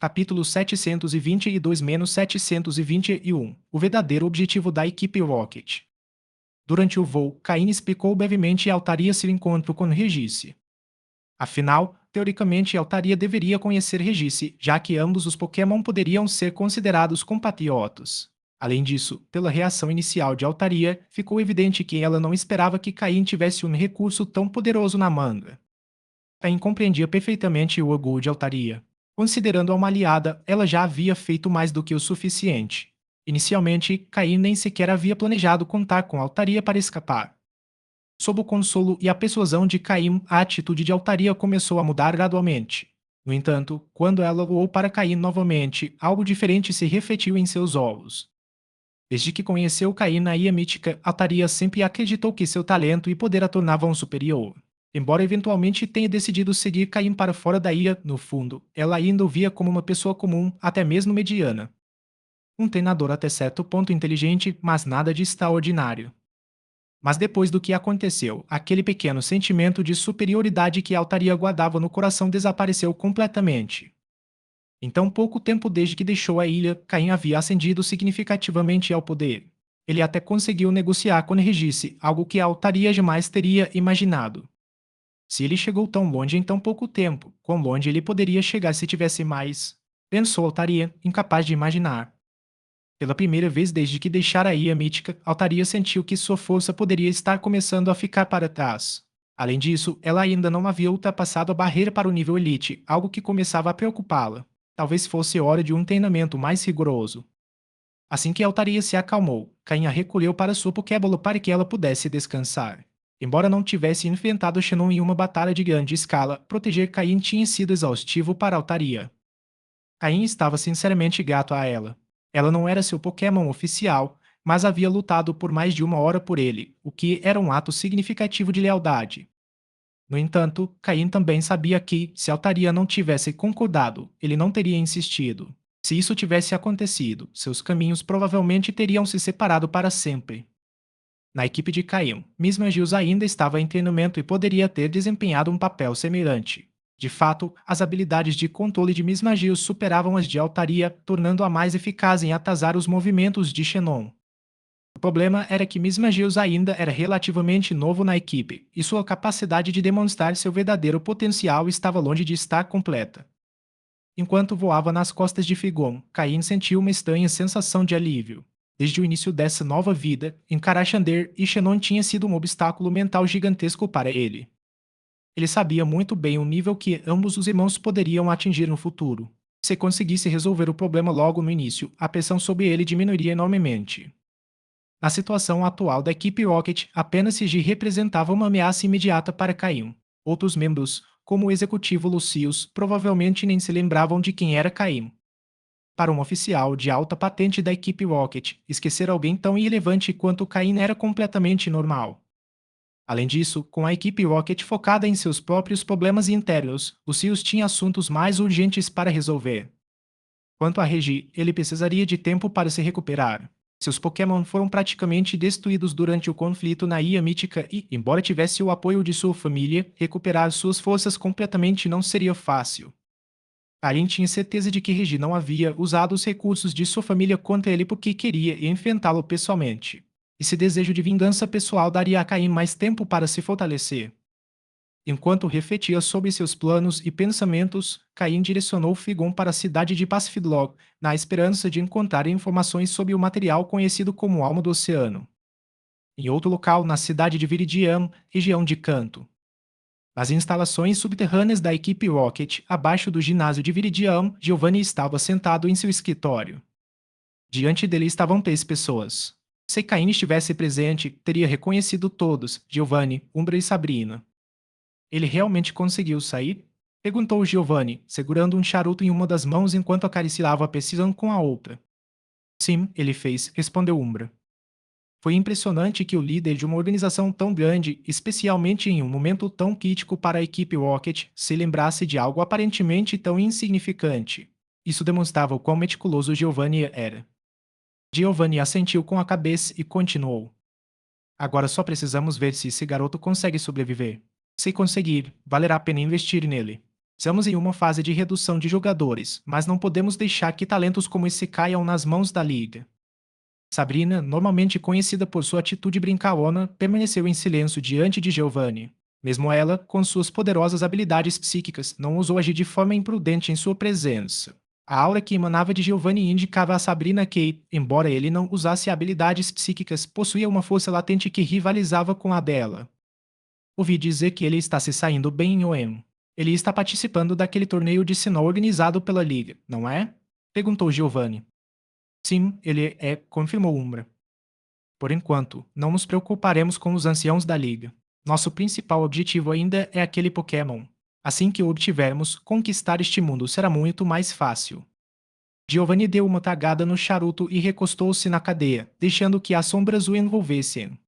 Capítulo 722-721. O verdadeiro objetivo da equipe Rocket. Durante o voo, Caine explicou brevemente a Altaria seu encontro com Regis. Afinal, teoricamente Altaria deveria conhecer Regis, já que ambos os Pokémon poderiam ser considerados compatriotas. Além disso, pela reação inicial de Altaria, ficou evidente que ela não esperava que Caine tivesse um recurso tão poderoso na manga. Caine compreendia perfeitamente o orgulho de Altaria. Considerando-a uma aliada, ela já havia feito mais do que o suficiente. Inicialmente, Caine nem sequer havia planejado contar com Altaria para escapar. Sob o consolo e a persuasão de Caim, a atitude de Altaria começou a mudar gradualmente. No entanto, quando ela olhou para Caim novamente, algo diferente se refletiu em seus olhos. Desde que conheceu Caim na Ilha Mítica, Altaria sempre acreditou que seu talento e poder a tornavam superior. Embora eventualmente tenha decidido seguir Caim para fora da ilha, no fundo, ela ainda o via como uma pessoa comum, até mesmo mediana. Um treinador até certo ponto inteligente, mas nada de extraordinário. Mas depois do que aconteceu, aquele pequeno sentimento de superioridade que Altaria guardava no coração desapareceu completamente. Em tão pouco tempo desde que deixou a ilha, Caim havia ascendido significativamente ao poder. Ele até conseguiu negociar com Regis, algo que Altaria jamais teria imaginado. Se ele chegou tão longe em tão pouco tempo, quão longe ele poderia chegar se tivesse mais? Pensou Altaria, incapaz de imaginar. Pela primeira vez desde que deixara a Ilha Mítica, Altaria sentiu que sua força poderia estar começando a ficar para trás. Além disso, ela ainda não havia ultrapassado a barreira para o nível Elite, algo que começava a preocupá-la. Talvez fosse hora de um treinamento mais rigoroso. Assim que Altaria se acalmou, Caim a recolheu para sua Pokébola para que ela pudesse descansar. Embora não tivesse enfrentado Xenon em uma batalha de grande escala, proteger Caim tinha sido exaustivo para Altaria. Caim estava sinceramente grato a ela. Ela não era seu Pokémon oficial, mas havia lutado por mais de uma hora por ele, o que era um ato significativo de lealdade. No entanto, Caim também sabia que, se Altaria não tivesse concordado, ele não teria insistido. Se isso tivesse acontecido, seus caminhos provavelmente teriam se separado para sempre. Na equipe de Caim, Miss Magius ainda estava em treinamento e poderia ter desempenhado um papel semelhante. De fato, as habilidades de controle de Miss Magius superavam as de Altaria, tornando-a mais eficaz em atasar os movimentos de Xenon. O problema era que Miss Magius ainda era relativamente novo na equipe, e sua capacidade de demonstrar seu verdadeiro potencial estava longe de estar completa. Enquanto voava nas costas de Figon, Caim sentiu uma estranha sensação de alívio. Desde o início dessa nova vida, encarar Xander e Xenon tinha sido um obstáculo mental gigantesco para ele. Ele sabia muito bem o nível que ambos os irmãos poderiam atingir no futuro. Se conseguisse resolver o problema logo no início, a pressão sobre ele diminuiria enormemente. Na situação atual da equipe Rocket, apenas Sigi representava uma ameaça imediata para Caim. Outros membros, como o executivo Lucius, provavelmente nem se lembravam de quem era Caim. Para um oficial de alta patente da equipe Rocket, esquecer alguém tão irrelevante quanto Caim era completamente normal. Além disso, com a equipe Rocket focada em seus próprios problemas internos, Lucius tinha assuntos mais urgentes para resolver. Quanto a Regi, ele precisaria de tempo para se recuperar. Seus Pokémon foram praticamente destruídos durante o conflito na Ilha Mítica e, embora tivesse o apoio de sua família, recuperar suas forças completamente não seria fácil. Karin tinha certeza de que Regi não havia usado os recursos de sua família contra ele porque queria enfrentá-lo pessoalmente. Esse desejo de vingança pessoal daria a Caim mais tempo para se fortalecer. Enquanto refletia sobre seus planos e pensamentos, Caim direcionou Figon para a cidade de Pacifidlog, na esperança de encontrar informações sobre o material conhecido como Alma do Oceano. Em outro local, na cidade de Viridian, região de Canto. Nas instalações subterrâneas da equipe Rocket, abaixo do ginásio de Viridian, Giovanni estava sentado em seu escritório. Diante dele estavam 3 pessoas. Se Caim estivesse presente, teria reconhecido todos, Giovanni, Umbra e Sabrina. Ele realmente conseguiu sair? Perguntou Giovanni, segurando um charuto em uma das mãos enquanto acariciava a Persian com a outra. Sim, ele fez, respondeu Umbra. Foi impressionante que o líder de uma organização tão grande, especialmente em um momento tão crítico para a equipe Rocket, se lembrasse de algo aparentemente tão insignificante. Isso demonstrava o quão meticuloso Giovanni era. Giovanni assentiu com a cabeça e continuou. Agora só precisamos ver se esse garoto consegue sobreviver. Se conseguir, valerá a pena investir nele. Estamos em uma fase de redução de jogadores, mas não podemos deixar que talentos como esse caiam nas mãos da liga. Sabrina, normalmente conhecida por sua atitude brincalhona, permaneceu em silêncio diante de Giovanni. Mesmo ela, com suas poderosas habilidades psíquicas, não ousou agir de forma imprudente em sua presença. A aura que emanava de Giovanni indicava a Sabrina que, embora ele não usasse habilidades psíquicas, possuía uma força latente que rivalizava com a dela. Ouvi dizer que ele está se saindo bem em OEM. Ele está participando daquele torneio de sinal organizado pela Liga, não é? Perguntou Giovanni. Sim, ele é, confirmou Umbra. Por enquanto, não nos preocuparemos com os anciãos da Liga. Nosso principal objetivo ainda é aquele Pokémon. Assim que o obtivermos, conquistar este mundo será muito mais fácil. Giovanni deu uma tagada no charuto e recostou-se na cadeia, deixando que as sombras o envolvessem.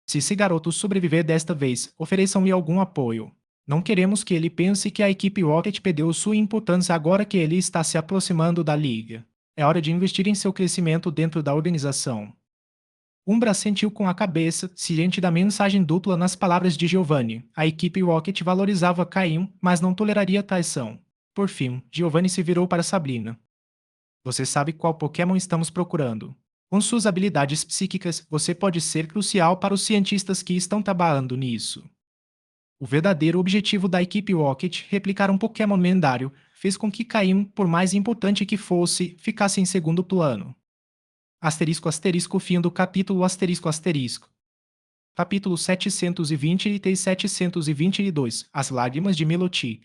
Se esse garoto sobreviver desta vez, ofereçam-lhe algum apoio. Não queremos que ele pense que a equipe Rocket perdeu sua importância agora que ele está se aproximando da liga. É hora de investir em seu crescimento dentro da organização. Umbra assentiu com a cabeça, ciente da mensagem dupla nas palavras de Giovanni. A equipe Rocket valorizava Caim, mas não toleraria traição. Por fim, Giovanni se virou para Sabrina. Você sabe qual Pokémon estamos procurando. Com suas habilidades psíquicas, você pode ser crucial para os cientistas que estão trabalhando nisso. O verdadeiro objetivo da equipe Rocket, replicar um Pokémon lendário, fez com que Caim, por mais importante que fosse, ficasse em segundo plano. Asterisco asterisco fim do capítulo asterisco asterisco. Capítulo 720 e 722 As lágrimas de Milotic.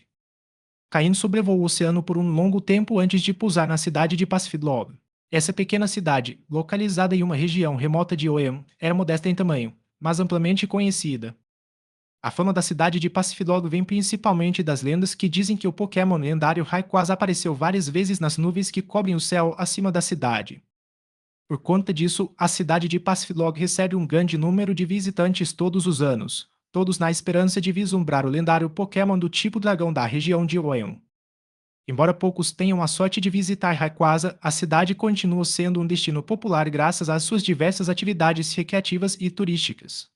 Caim sobrevoou o oceano por um longo tempo antes de pousar na cidade de Pacifidlog. Essa pequena cidade, localizada em uma região remota de Oem, era modesta em tamanho, mas amplamente conhecida. A fama da cidade de Pacifidlog vem principalmente das lendas que dizem que o Pokémon lendário Rayquaza apareceu várias vezes nas nuvens que cobrem o céu acima da cidade. Por conta disso, a cidade de Pacifidlog recebe um grande número de visitantes todos os anos, todos na esperança de vislumbrar o lendário Pokémon do tipo dragão da região de Oem. Embora poucos tenham a sorte de visitar Rayquaza, a cidade continua sendo um destino popular graças às suas diversas atividades recreativas e turísticas.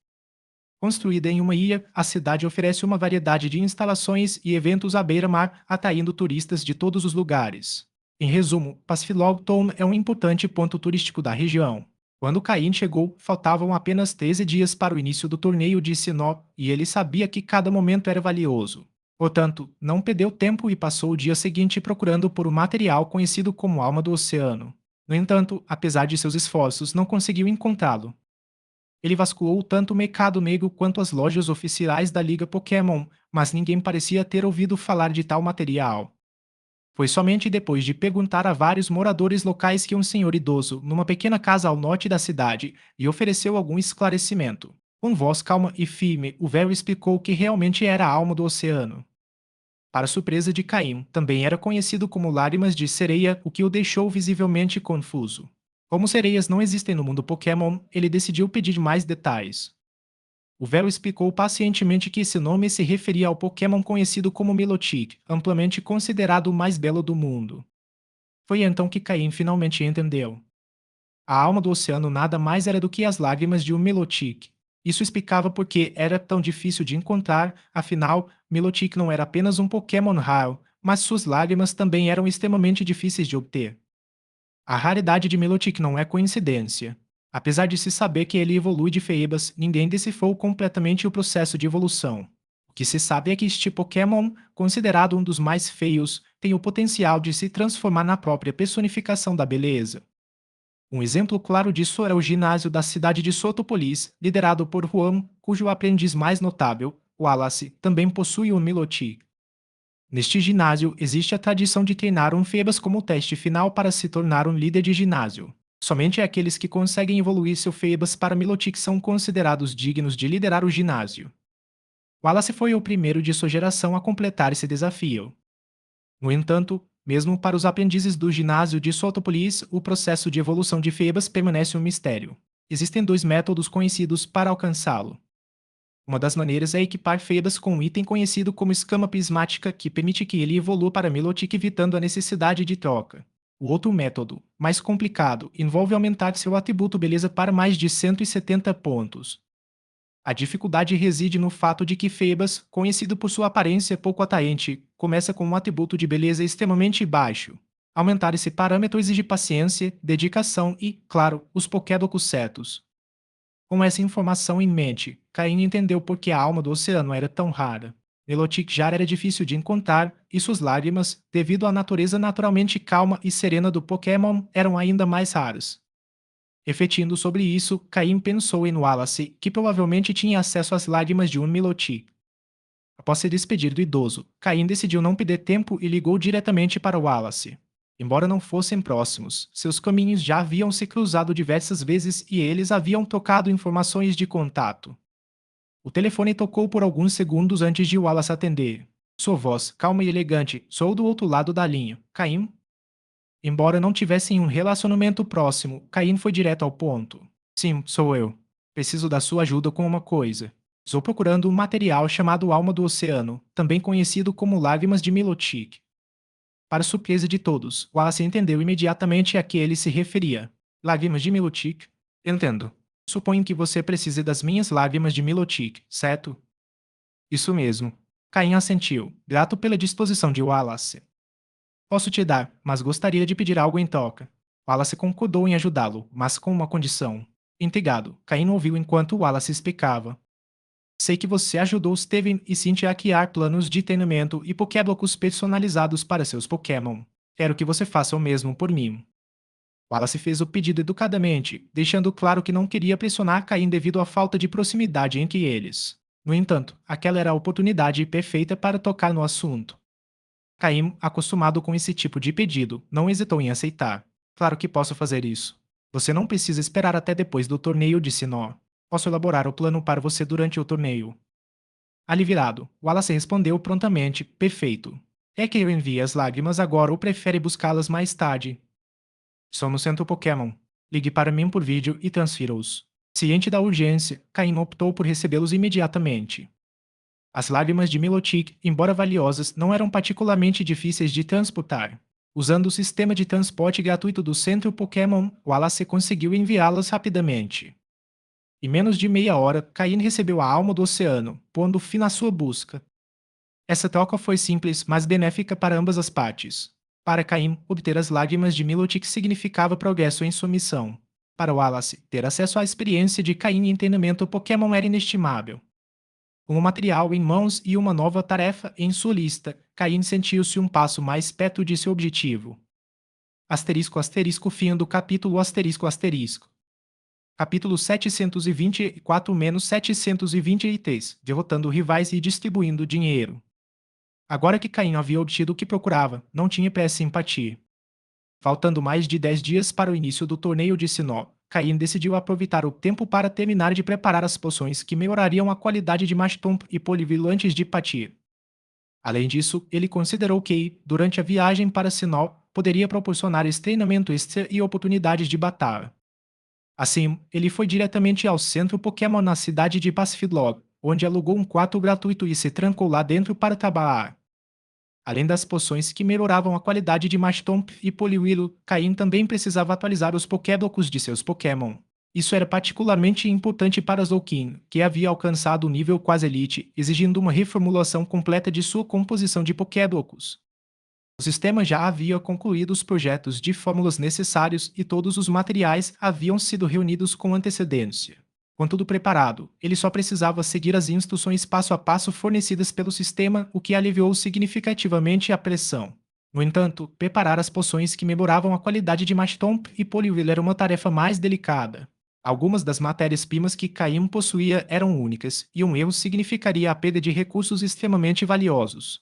Construída em uma ilha, a cidade oferece uma variedade de instalações e eventos à beira-mar, atraindo turistas de todos os lugares. Em resumo, Pacifidlog Town é um importante ponto turístico da região. Quando Caim chegou, faltavam apenas 13 dias para o início do torneio de Sinnoh, e ele sabia que cada momento era valioso. Portanto, não perdeu tempo e passou o dia seguinte procurando por um material conhecido como Alma do Oceano. No entanto, apesar de seus esforços, não conseguiu encontrá-lo. Ele vasculhou tanto o mercado negro quanto as lojas oficiais da Liga Pokémon, mas ninguém parecia ter ouvido falar de tal material. Foi somente depois de perguntar a vários moradores locais que um senhor idoso, numa pequena casa ao norte da cidade, lhe ofereceu algum esclarecimento. Com voz calma e firme, o velho explicou que realmente era a alma do oceano. Para surpresa de Caim, também era conhecido como lágrimas de sereia, o que o deixou visivelmente confuso. Como sereias não existem no mundo Pokémon, ele decidiu pedir mais detalhes. O velho explicou pacientemente que esse nome se referia ao Pokémon conhecido como Milotic, amplamente considerado o mais belo do mundo. Foi então que Caim finalmente entendeu. A alma do oceano nada mais era do que as lágrimas de um Milotic. Isso explicava por que era tão difícil de encontrar, afinal, Milotic não era apenas um Pokémon raro, mas suas lágrimas também eram extremamente difíceis de obter. A raridade de Milotic não é coincidência. Apesar de se saber que ele evolui de Feebas, ninguém decifrou completamente o processo de evolução. O que se sabe é que este Pokémon, considerado um dos mais feios, tem o potencial de se transformar na própria personificação da beleza. Um exemplo claro disso é o ginásio da cidade de Sotopolis, liderado por Juan, cujo aprendiz mais notável, Wallace, também possui um Milotic. Neste ginásio, existe a tradição de treinar um Febas como teste final para se tornar um líder de ginásio. Somente aqueles que conseguem evoluir seu Febas para Milotic são considerados dignos de liderar o ginásio. Wallace foi o primeiro de sua geração a completar esse desafio. No entanto, mesmo para os aprendizes do ginásio de Sotopolis, o processo de evolução de Febas permanece um mistério. Existem dois métodos conhecidos para alcançá-lo. Uma das maneiras é equipar Febas com um item conhecido como escama prismática que permite que ele evolua para Milotic evitando a necessidade de troca. O outro método, mais complicado, envolve aumentar seu atributo beleza para mais de 170 pontos. A dificuldade reside no fato de que Phoebus, conhecido por sua aparência pouco atraente, começa com um atributo de beleza extremamente baixo. Aumentar esse parâmetro exige paciência, dedicação e, claro, os Pokédocos certos. Com essa informação em mente, Caim entendeu por que a alma do oceano era tão rara. Nilotic já era difícil de encontrar, e suas lágrimas, devido à natureza naturalmente calma e serena do Pokémon, eram ainda mais raras. Refletindo sobre isso, Caim pensou em Wallace, que provavelmente tinha acesso às lágrimas de um Milotic. Após se despedir do idoso, Caim decidiu não perder tempo e ligou diretamente para Wallace. Embora não fossem próximos, seus caminhos já haviam se cruzado diversas vezes e eles haviam trocado informações de contato. O telefone tocou por alguns segundos antes de Wallace atender. Sua voz, calma e elegante, soou do outro lado da linha. Caim? Embora não tivessem um relacionamento próximo, Caim foi direto ao ponto. Sim, sou eu. Preciso da sua ajuda com uma coisa. Estou procurando um material chamado Alma do Oceano, também conhecido como Lágrimas de Milotic. Para surpresa de todos, Wallace entendeu imediatamente a que ele se referia. Lágrimas de Milotic? Entendo. Suponho que você precise das minhas lágrimas de Milotic, certo? Isso mesmo. Caim assentiu, grato pela disposição de Wallace. Posso te dar, mas gostaria de pedir algo em troca. Wallace concordou em ajudá-lo, mas com uma condição. Intrigado, Caim ouviu enquanto Wallace explicava. Sei que você ajudou Steven e Cynthia a criar planos de treinamento e Pokéblocos personalizados para seus Pokémon. Quero que você faça o mesmo por mim. Wallace fez o pedido educadamente, deixando claro que não queria pressionar Caim devido à falta de proximidade entre eles. No entanto, aquela era a oportunidade perfeita para tocar no assunto. Caim, acostumado com esse tipo de pedido, não hesitou em aceitar. Claro que posso fazer isso. Você não precisa esperar até depois do torneio de Sinnoh. Posso elaborar o plano para você durante o torneio. Ali virado, Wallace respondeu prontamente, perfeito. É que eu envie as lágrimas agora ou prefere buscá-las mais tarde? Sou no centro Pokémon. Ligue para mim por vídeo e transfira-os. Ciente da urgência, Caim optou por recebê-los imediatamente. As lágrimas de Milotic, embora valiosas, não eram particularmente difíceis de transportar. Usando o sistema de transporte gratuito do Centro Pokémon, Wallace conseguiu enviá-las rapidamente. Em menos de meia hora, Caim recebeu a alma do oceano, pondo fim à sua busca. Essa troca foi simples, mas benéfica para ambas as partes. Para Caim, obter as lágrimas de Milotic significava progresso em sua missão. Para Wallace, ter acesso à experiência de Caim em treinamento Pokémon era inestimável. Com o material em mãos e uma nova tarefa em sua lista, Caim sentiu-se um passo mais perto de seu objetivo. Asterisco asterisco fim do capítulo asterisco asterisco. Capítulo 724-723, derrotando rivais e distribuindo dinheiro. Agora que Caim havia obtido o que procurava, não tinha pressa em partir. Faltando mais de 10 dias para o início do torneio de Sinnoh, Caim decidiu aproveitar o tempo para terminar de preparar as poções que melhorariam a qualidade de Mactomp e Polivilo antes de partir. Além disso, ele considerou que, durante a viagem para Sinnoh, poderia proporcionar esse treinamento extra e oportunidades de batalha. Assim, ele foi diretamente ao centro Pokémon na cidade de Pacifidlog, onde alugou um quarto gratuito e se trancou lá dentro para trabalhar. Além das poções que melhoravam a qualidade de Mactomp e Poliwhirl, Caim também precisava atualizar os Pokéblocos de seus Pokémon. Isso era particularmente importante para Zoukin, que havia alcançado o nível quase elite, exigindo uma reformulação completa de sua composição de Pokéblocos. O sistema já havia concluído os projetos de fórmulas necessários e todos os materiais haviam sido reunidos com antecedência. Com tudo preparado, ele só precisava seguir as instruções passo a passo fornecidas pelo sistema, o que aliviou significativamente a pressão. No entanto, preparar as poções que melhoravam a qualidade de Mactomp e Poliwhirl era uma tarefa mais delicada. Algumas das matérias-primas que Caim possuía eram únicas, e um erro significaria a perda de recursos extremamente valiosos.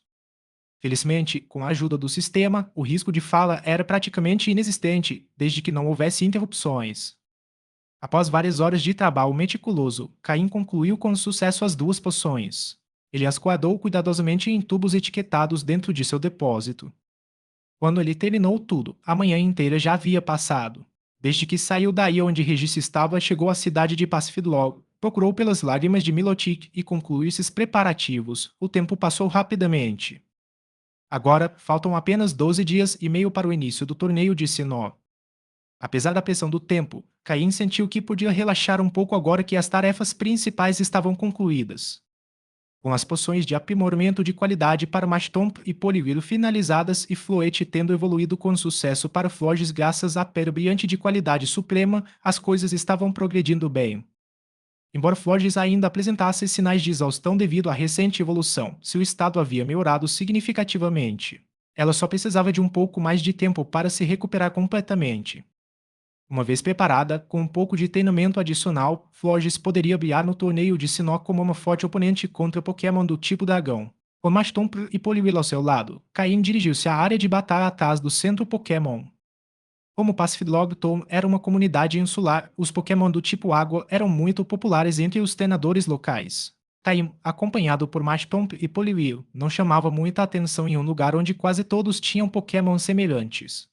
Felizmente, com a ajuda do sistema, o risco de falha era praticamente inexistente, desde que não houvesse interrupções. Após várias horas de trabalho meticuloso, Caim concluiu com sucesso as duas poções. Ele as guardou cuidadosamente em tubos etiquetados dentro de seu depósito. Quando ele terminou tudo, a manhã inteira já havia passado. Desde que saiu daí onde Regis estava, chegou à cidade de Pacifidlog, procurou pelas lágrimas de Milotic e concluiu esses preparativos. O tempo passou rapidamente. Agora, faltam apenas 12 dias e meio para o início do torneio de Sinnoh. Apesar da pressão do tempo, Caim sentiu que podia relaxar um pouco agora que as tarefas principais estavam concluídas. Com as poções de aprimoramento de qualidade para Mashtomp e Poliwhirl finalizadas e Floete tendo evoluído com sucesso para Florges graças à pedra brilhante de qualidade suprema, as coisas estavam progredindo bem. Embora Florges ainda apresentasse sinais de exaustão devido à recente evolução, seu estado havia melhorado significativamente. Ela só precisava de um pouco mais de tempo para se recuperar completamente. Uma vez preparada, com um pouco de treinamento adicional, Florges poderia brilhar no torneio de Sinnoh como uma forte oponente contra Pokémon do tipo dragão. Com Mashtomp e Poliwhirl ao seu lado, Caim dirigiu-se à área de batalha atrás do centro Pokémon. Como Pacifidlogton era uma comunidade insular, os Pokémon do tipo água eram muito populares entre os treinadores locais. Caim, acompanhado por Mashtomp e Poliwhirl, não chamava muita atenção em um lugar onde quase todos tinham Pokémon semelhantes.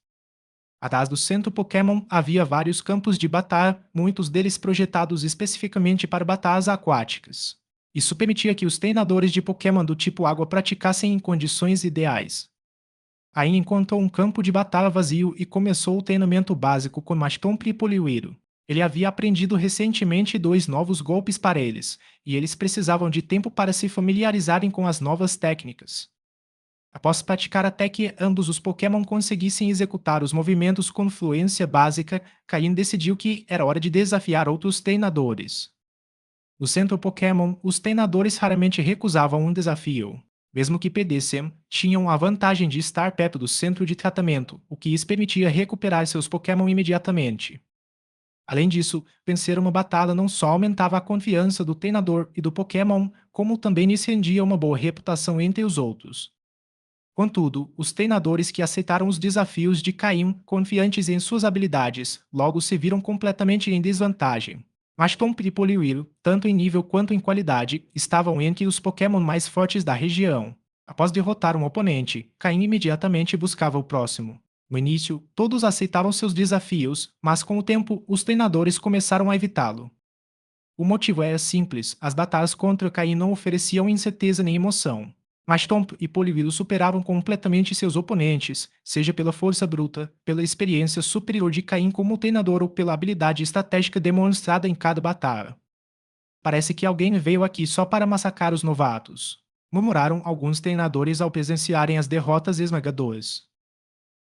Atrás do centro Pokémon havia vários campos de batalha, muitos deles projetados especificamente para batalhas aquáticas. Isso permitia que os treinadores de Pokémon do tipo água praticassem em condições ideais. Aí encontrou um campo de batalha vazio e começou o treinamento básico com Mashtomp e Poliwhirl. Ele havia aprendido recentemente 2 novos golpes para eles, e eles precisavam de tempo para se familiarizarem com as novas técnicas. Após praticar até que ambos os Pokémon conseguissem executar os movimentos com fluência básica, Caim decidiu que era hora de desafiar outros treinadores. No centro Pokémon, os treinadores raramente recusavam um desafio. Mesmo que perdessem, tinham a vantagem de estar perto do centro de tratamento, o que lhes permitia recuperar seus Pokémon imediatamente. Além disso, vencer uma batalha não só aumentava a confiança do treinador e do Pokémon, como também lhes rendia uma boa reputação entre os outros. Contudo, os treinadores que aceitaram os desafios de Caim, confiantes em suas habilidades, logo se viram completamente em desvantagem. Mashtomp e Poliwhirl, tanto em nível quanto em qualidade, estavam entre os Pokémon mais fortes da região. Após derrotar um oponente, Caim imediatamente buscava o próximo. No início, todos aceitavam seus desafios, mas com o tempo, os treinadores começaram a evitá-lo. O motivo era simples: as batalhas contra Caim não ofereciam incerteza nem emoção. Mashtomp e Poliwhirl superavam completamente seus oponentes, seja pela força bruta, pela experiência superior de Caim como treinador ou pela habilidade estratégica demonstrada em cada batalha. Parece que alguém veio aqui só para massacrar os novatos, murmuraram alguns treinadores ao presenciarem as derrotas esmagadoras.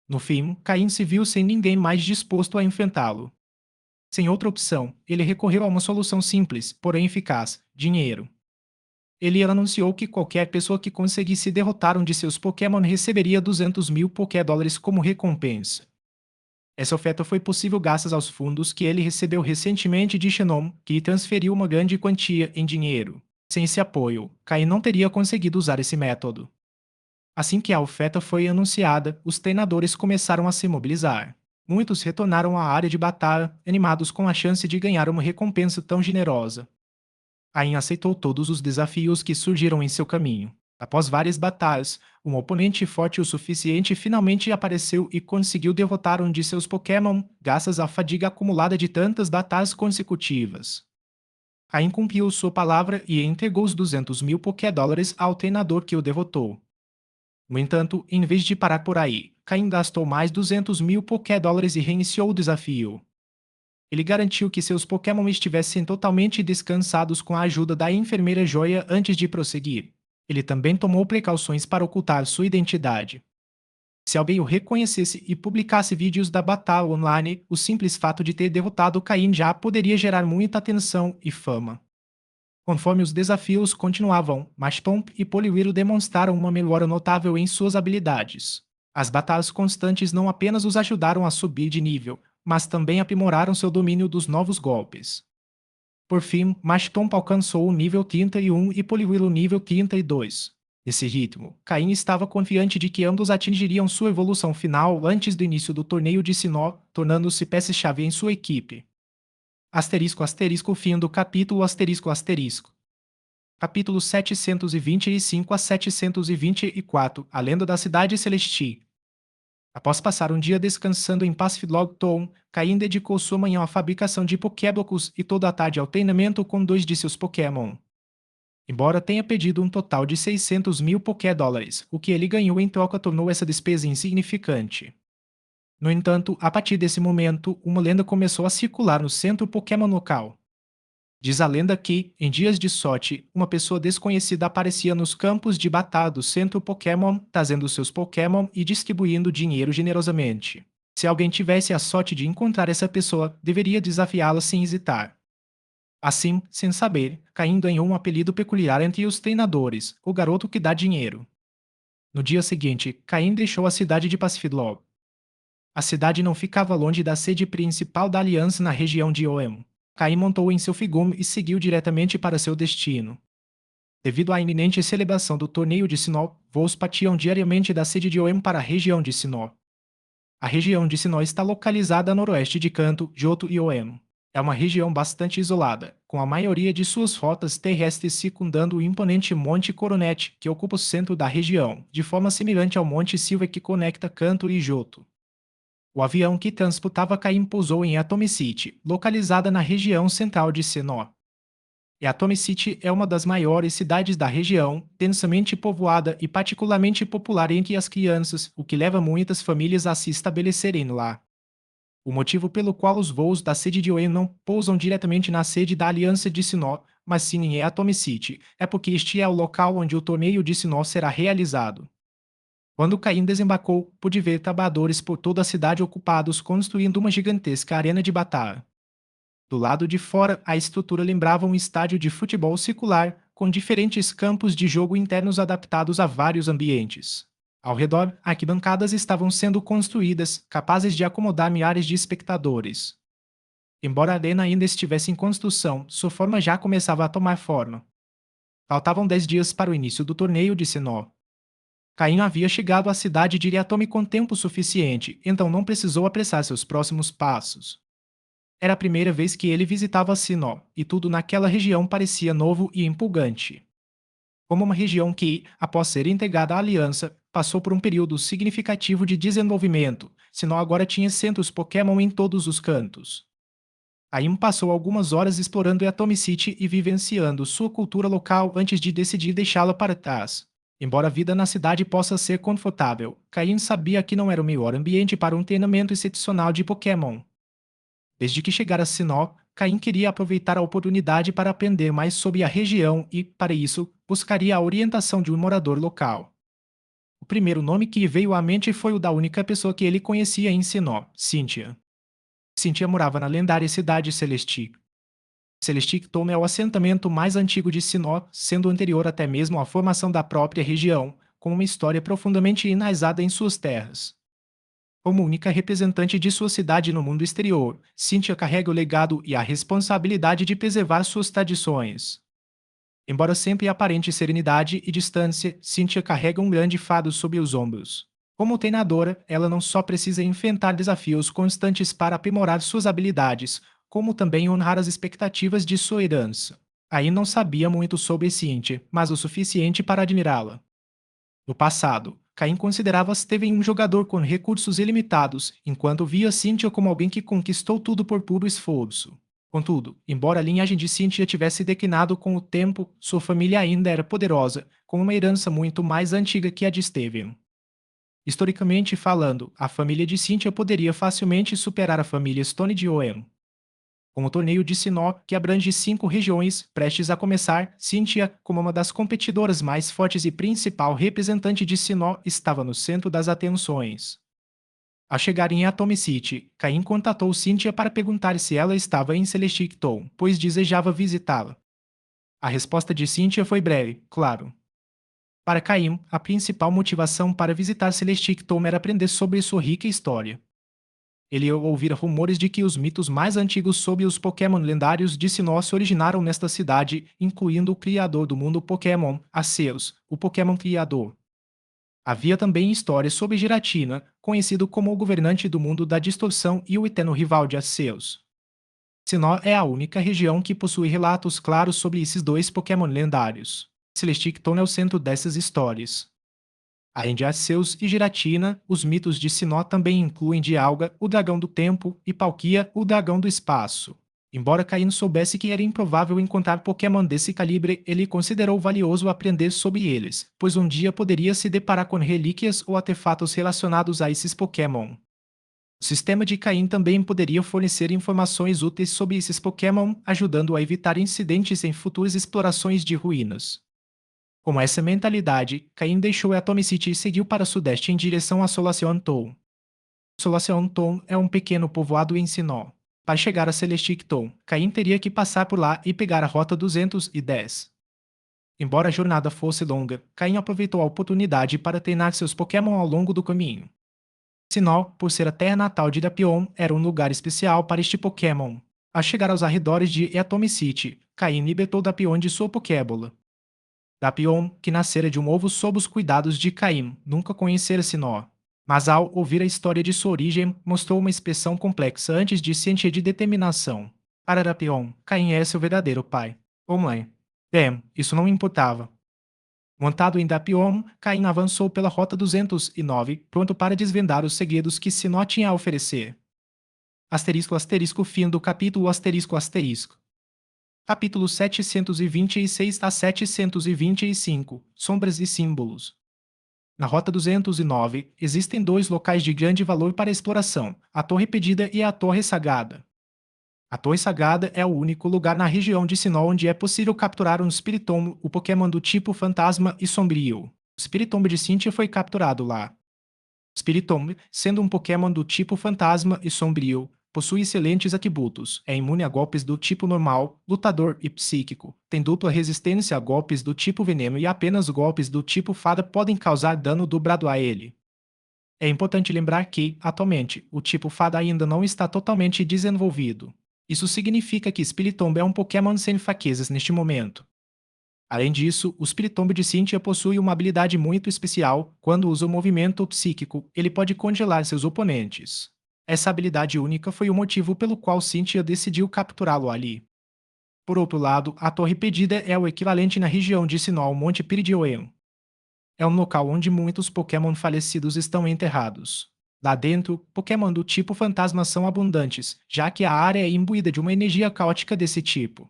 No fim, Caim se viu sem ninguém mais disposto a enfrentá-lo. Sem outra opção, ele recorreu a uma solução simples, porém eficaz: dinheiro. Ele anunciou que qualquer pessoa que conseguisse derrotar um de seus Pokémon receberia 200 mil Pokédólares como recompensa. Essa oferta foi possível graças aos fundos que ele recebeu recentemente de Xenom, que lhe transferiu uma grande quantia em dinheiro. Sem esse apoio, Caim não teria conseguido usar esse método. Assim que a oferta foi anunciada, os treinadores começaram a se mobilizar. Muitos retornaram à área de batalha, animados com a chance de ganhar uma recompensa tão generosa. Ain aceitou todos os desafios que surgiram em seu caminho. Após várias batalhas, um oponente forte o suficiente finalmente apareceu e conseguiu derrotar um de seus Pokémon, graças à fadiga acumulada de tantas batalhas consecutivas. Ain cumpriu sua palavra e entregou os 200 mil Pokédólares ao treinador que o derrotou. No entanto, em vez de parar por aí, Caim gastou mais 200 mil Pokédólares e reiniciou o desafio. Ele garantiu que seus Pokémon estivessem totalmente descansados com a ajuda da enfermeira Joia antes de prosseguir. Ele também tomou precauções para ocultar sua identidade. Se alguém o reconhecesse e publicasse vídeos da batalha online, o simples fato de ter derrotado Caim já poderia gerar muita atenção e fama. Conforme os desafios continuavam, Mashtomp e Poliwhirl demonstraram uma melhora notável em suas habilidades. As batalhas constantes não apenas os ajudaram a subir de nível, mas também aprimoraram seu domínio dos novos golpes. Por fim, Mashtomp alcançou o nível 31 e Poliwhirl o nível 32. Nesse ritmo, Caim estava confiante de que ambos atingiriam sua evolução final antes do início do torneio de Sinnoh, tornando-se peça-chave em sua equipe. Asterisco asterisco fim do capítulo asterisco asterisco. Capítulo 725 a 724 A Lenda da Cidade Celesti. Após passar um dia descansando em Pacifidlogton, Caim dedicou sua manhã à fabricação de Pokéblocos e toda a tarde ao treinamento com 2 de seus Pokémon. Embora tenha pedido um total de 600 mil Pokédólares, o que ele ganhou em troca tornou essa despesa insignificante. No entanto, a partir desse momento, uma lenda começou a circular no centro Pokémon local. Diz a lenda que, em dias de sorte, uma pessoa desconhecida aparecia nos campos de batalha do centro Pokémon, trazendo seus Pokémon e distribuindo dinheiro generosamente. Se alguém tivesse a sorte de encontrar essa pessoa, deveria desafiá-la sem hesitar. Assim, sem saber, Caim ganhou um apelido peculiar entre os treinadores, o garoto que dá dinheiro. No dia seguinte, Caim deixou a cidade de Pacifidlog. A cidade não ficava longe da sede principal da aliança na região de Oem. Caim montou em seu figume e seguiu diretamente para seu destino. Devido à iminente celebração do torneio de Sinnoh, voos partiam diariamente da sede de Oem para a região de Sinnoh. A região de Sinnoh está localizada a noroeste de Kanto, Johto e Oem. É uma região bastante isolada, com a maioria de suas rotas terrestres circundando o imponente Monte Coronet, que ocupa o centro da região, de forma semelhante ao Monte Silver que conecta Kanto e Johto. O avião que transportava Caim pousou em Atomic City, localizada na região central de Sinnoh. E Atomic City é uma das maiores cidades da região, densamente povoada e particularmente popular entre as crianças, o que leva muitas famílias a se estabelecerem lá. O motivo pelo qual os voos da sede de Oem não pousam diretamente na sede da Aliança de Sinnoh, mas sim em Atomic City, é porque este é o local onde o torneio de Sinnoh será realizado. Quando Caim desembarcou, pôde ver trabalhadores por toda a cidade ocupados construindo uma gigantesca arena de batalha. Do lado de fora, a estrutura lembrava um estádio de futebol circular, com diferentes campos de jogo internos adaptados a vários ambientes. Ao redor, arquibancadas estavam sendo construídas, capazes de acomodar milhares de espectadores. Embora a arena ainda estivesse em construção, sua forma já começava a tomar forma. Faltavam 10 dias para o início do torneio de Sinnoh. Caim havia chegado à cidade de Iriatome com tempo suficiente, então não precisou apressar seus próximos passos. Era a primeira vez que ele visitava Sinnoh, e tudo naquela região parecia novo e empolgante. Como uma região que, após ser integrada à Aliança, passou por um período significativo de desenvolvimento, Sinnoh agora tinha centros Pokémon em todos os cantos. Caim passou algumas horas explorando Atomic City e vivenciando sua cultura local antes de decidir deixá-la para trás. Embora a vida na cidade possa ser confortável, Caim sabia que não era o melhor ambiente para um treinamento excepcional de Pokémon. Desde que chegara a Sinnoh, Caim queria aproveitar a oportunidade para aprender mais sobre a região e, para isso, buscaria a orientação de um morador local. O primeiro nome que veio à mente foi o da única pessoa que ele conhecia em Sinnoh, Cynthia. Cynthia morava na lendária cidade Celestique. Celestique Tome é o assentamento mais antigo de Sinnoh, sendo anterior até mesmo à formação da própria região, com uma história profundamente enraizada em suas terras. Como única representante de sua cidade no mundo exterior, Cynthia carrega o legado e a responsabilidade de preservar suas tradições. Embora sempre aparente serenidade e distância, Cynthia carrega um grande fardo sob os ombros. Como treinadora, ela não só precisa enfrentar desafios constantes para aprimorar suas habilidades, como também honrar as expectativas de sua herança. Aí não sabia muito sobre Cynthia, mas o suficiente para admirá-la. No passado, Caim considerava Steven um jogador com recursos ilimitados, enquanto via Cynthia como alguém que conquistou tudo por puro esforço. Contudo, embora a linhagem de Cynthia tivesse declinado com o tempo, sua família ainda era poderosa, com uma herança muito mais antiga que a de Steven. Historicamente falando, a família de Cynthia poderia facilmente superar a família Stone de Owen. Com o torneio de Sinnoh, que abrange 5 regiões, prestes a começar, Cynthia, como uma das competidoras mais fortes e principal representante de Sinnoh, estava no centro das atenções. Ao chegar em Atomic City, Caim contatou Cynthia para perguntar se ela estava em Celestic Town, pois desejava visitá-la. A resposta de Cynthia foi breve, claro. Para Caim, a principal motivação para visitar Celestic Town era aprender sobre sua rica história. Ele ouvira rumores de que os mitos mais antigos sobre os Pokémon lendários de Sinnoh se originaram nesta cidade, incluindo o criador do mundo Pokémon, Arceus, o Pokémon Criador. Havia também histórias sobre Giratina, conhecido como o governante do mundo da distorção e o eterno rival de Arceus. Sinnoh é a única região que possui relatos claros sobre esses dois Pokémon lendários. Celestic Town é o centro dessas histórias. Além de Arceus e Giratina, os mitos de Sinnoh também incluem Dialga, o dragão do tempo, e Palkia, o dragão do espaço. Embora Caim soubesse que era improvável encontrar Pokémon desse calibre, ele considerou valioso aprender sobre eles, pois um dia poderia se deparar com relíquias ou artefatos relacionados a esses Pokémon. O sistema de Caim também poderia fornecer informações úteis sobre esses Pokémon, ajudando a evitar incidentes em futuras explorações de ruínas. Com essa mentalidade, Caim deixou Atomicity e seguiu para o sudeste em direção a Solaceon Town. Solaceon Town é um pequeno povoado em Sinnoh. Para chegar a Celestic Town, Caim teria que passar por lá e pegar a Rota 210. Embora a jornada fosse longa, Caim aproveitou a oportunidade para treinar seus Pokémon ao longo do caminho. Sinnoh, por ser a terra natal de Dapion, era um lugar especial para este Pokémon. Ao chegar aos arredores de Atomicity, Caim libertou Dapion de sua Pokébola. Dapion, que nascera de um ovo sob os cuidados de Caim, nunca conhecera Sinnoh. Mas ao ouvir a história de sua origem, mostrou uma expressão complexa antes de se encher de determinação. Para Dapion, Caim é seu verdadeiro pai. Ou mãe. Isso não importava. Montado em Dapion, Caim avançou pela Rota 209, pronto para desvendar os segredos que Sinnoh tinha a oferecer. Asterisco asterisco fim do capítulo asterisco asterisco. Capítulo 726 a 725, Sombras e Símbolos. Na Rota 209, existem dois locais de grande valor para exploração, a Torre Pedida e a Torre Sagada. A Torre Sagada é o único lugar na região de Sinnoh onde é possível capturar um Spiritomb, o Pokémon do tipo Fantasma e Sombrio. O Spiritomb de Cynthia foi capturado lá. Spiritomb, sendo um Pokémon do tipo Fantasma e Sombrio, possui excelentes atributos, é imune a golpes do tipo normal, lutador e psíquico, tem dupla resistência a golpes do tipo veneno e apenas golpes do tipo fada podem causar dano dobrado a ele. É importante lembrar que, atualmente, o tipo fada ainda não está totalmente desenvolvido. Isso significa que Spiritomb é um Pokémon sem fraquezas neste momento. Além disso, o Spiritomb de Cynthia possui uma habilidade muito especial. Quando usa o movimento psíquico, ele pode congelar seus oponentes. Essa habilidade única foi o motivo pelo qual Cynthia decidiu capturá-lo ali. Por outro lado, a Torre Pedida é o equivalente na região de Sinnoh ao Monte Piridioen. É um local onde muitos Pokémon falecidos estão enterrados. Lá dentro, Pokémon do tipo fantasma são abundantes, já que a área é imbuída de uma energia caótica desse tipo.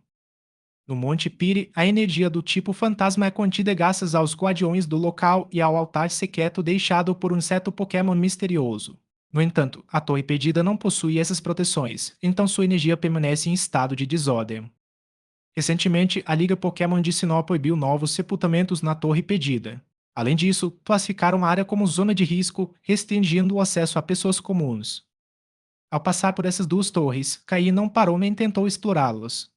No Monte Piri, a energia do tipo fantasma é contida graças aos guardiões do local e ao altar secreto deixado por um certo Pokémon misterioso. No entanto, a Torre Perdida não possui essas proteções, então sua energia permanece em estado de desordem. Recentemente, a Liga Pokémon de Sinnoh proibiu novos sepultamentos na Torre Perdida. Além disso, classificaram a área como zona de risco, restringindo o acesso a pessoas comuns. Ao passar por essas duas torres, Caim não parou nem tentou explorá-las.